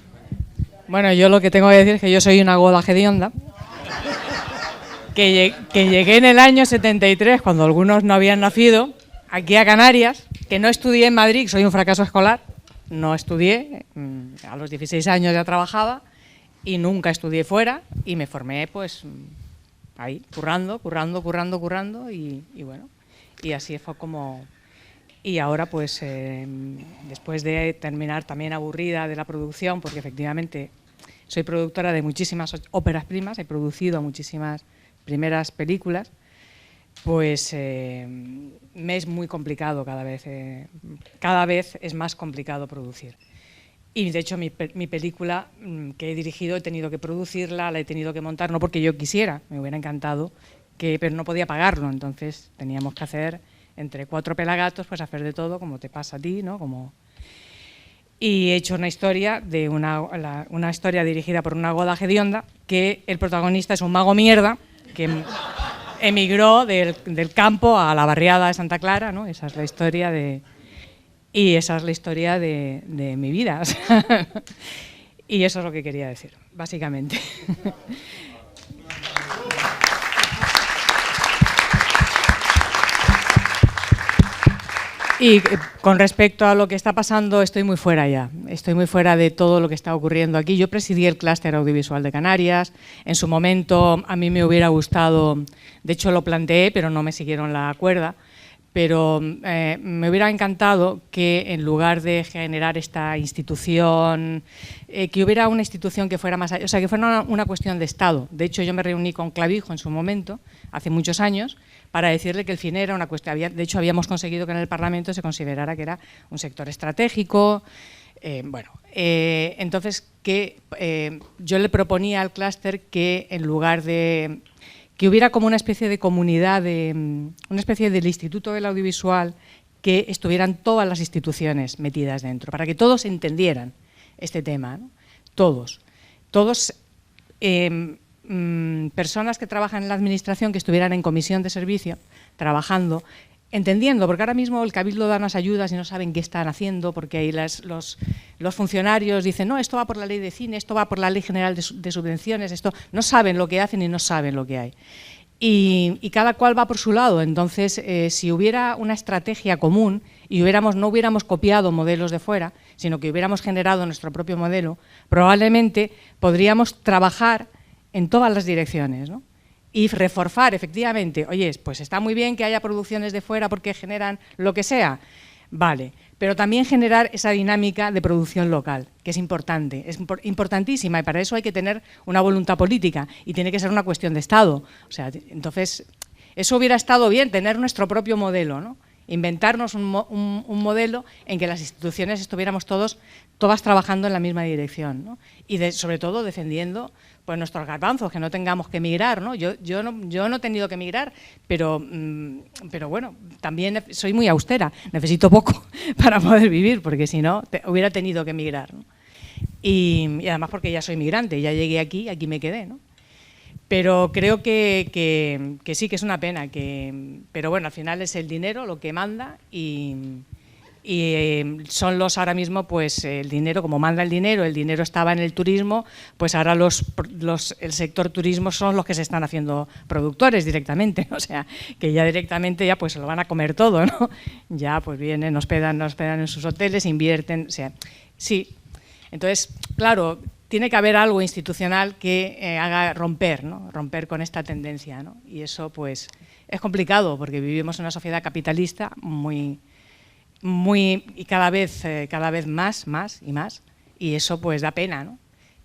Bueno, yo lo que tengo que decir es que yo soy una goda hedionda, que llegué en el año 73, cuando algunos no habían nacido, aquí a Canarias, que no estudié en Madrid, soy un fracaso escolar, no estudié, a los 16 años ya trabajaba y nunca estudié fuera y me formé pues ahí, currando y bueno, y así fue como... Y ahora pues después de terminar también aburrida de la producción, porque efectivamente soy productora de muchísimas óperas primas, he producido muchísimas primeras películas, pues me es muy complicado cada vez es más complicado producir. Y de hecho mi película que he dirigido he tenido que producirla, la he tenido que montar, no porque yo quisiera, me hubiera encantado, pero no podía pagarlo, entonces teníamos que hacer entre 4 pelagatos, pues hacer de todo, como te pasa a ti, ¿no? Y he hecho una historia, una historia dirigida por una goda hedionda, que el protagonista es un mago mierda, que emigró del campo a la barriada de Santa Clara, ¿no? Esa es la historia de mi vida. Y eso es lo que quería decir, básicamente. Y con respecto a lo que está pasando, estoy muy fuera ya. Estoy muy fuera de todo lo que está ocurriendo aquí. Yo presidí el clúster audiovisual de Canarias. En su momento a mí me hubiera gustado, de hecho lo planteé, pero no me siguieron la cuerda, pero me hubiera encantado que en lugar de generar esta institución, que hubiera una institución que fuera más allá, o sea, que fuera una cuestión de Estado. De hecho, yo me reuní con Clavijo en su momento, hace muchos años, para decirle que el cine era una cuestión, de hecho habíamos conseguido que en el Parlamento se considerara que era un sector estratégico, entonces yo le proponía al clúster que en lugar de que hubiera como una especie de comunidad, una especie del Instituto del Audiovisual, que estuvieran todas las instituciones metidas dentro, para que todos entendieran este tema, ¿no? Todos, personas que trabajan en la administración, que estuvieran en comisión de servicio, trabajando, entendiendo, porque ahora mismo el Cabildo da unas ayudas y no saben qué están haciendo, porque ahí los funcionarios dicen, no, esto va por la ley de cine, esto va por la ley general de subvenciones, esto no saben lo que hacen y no saben lo que hay. Y cada cual va por su lado, entonces si hubiera una estrategia común y no hubiéramos copiado modelos de fuera, sino que hubiéramos generado nuestro propio modelo, probablemente podríamos trabajar en todas las direcciones, ¿no? Y reforzar, efectivamente, oye, pues está muy bien que haya producciones de fuera porque generan lo que sea, vale, pero también generar esa dinámica de producción local, que es importante, es importantísima, y para eso hay que tener una voluntad política y tiene que ser una cuestión de Estado. O sea, entonces, eso hubiera estado bien, tener nuestro propio modelo, ¿no? Inventarnos un modelo en que las instituciones estuviéramos todas trabajando en la misma dirección, ¿no? Y sobre todo defendiendo pues nuestros garbanzos, que no tengamos que emigrar, ¿no? Yo no he tenido que emigrar, pero bueno, también soy muy austera, necesito poco para poder vivir, porque si no hubiera tenido que emigrar, ¿no? Y además porque ya soy migrante, ya llegué aquí me quedé, ¿no? Pero creo que sí, que es una pena, pero bueno, al final es el dinero lo que manda y son ahora mismo, pues el dinero, como manda el dinero estaba en el turismo, pues ahora el sector turismo son los que se están haciendo productores directamente, o sea, que ya directamente ya pues se lo van a comer todo, ¿no? Ya pues vienen, nos hospedan en sus hoteles, invierten, o sea, sí. Entonces, claro, tiene que haber algo institucional que haga romper, ¿no? Romper con esta tendencia, ¿no? Y eso pues es complicado porque vivimos en una sociedad capitalista y cada vez más y más, y eso pues da pena, ¿no?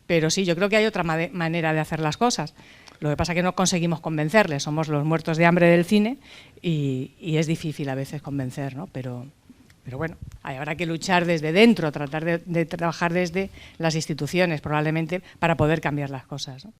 Pero sí, yo creo que hay otra manera de hacer las cosas. Lo que pasa es que no conseguimos convencerles, somos los muertos de hambre del cine y es difícil a veces convencer, ¿no? Pero bueno, habrá que luchar desde dentro, tratar de trabajar desde las instituciones probablemente para poder cambiar las cosas, ¿no?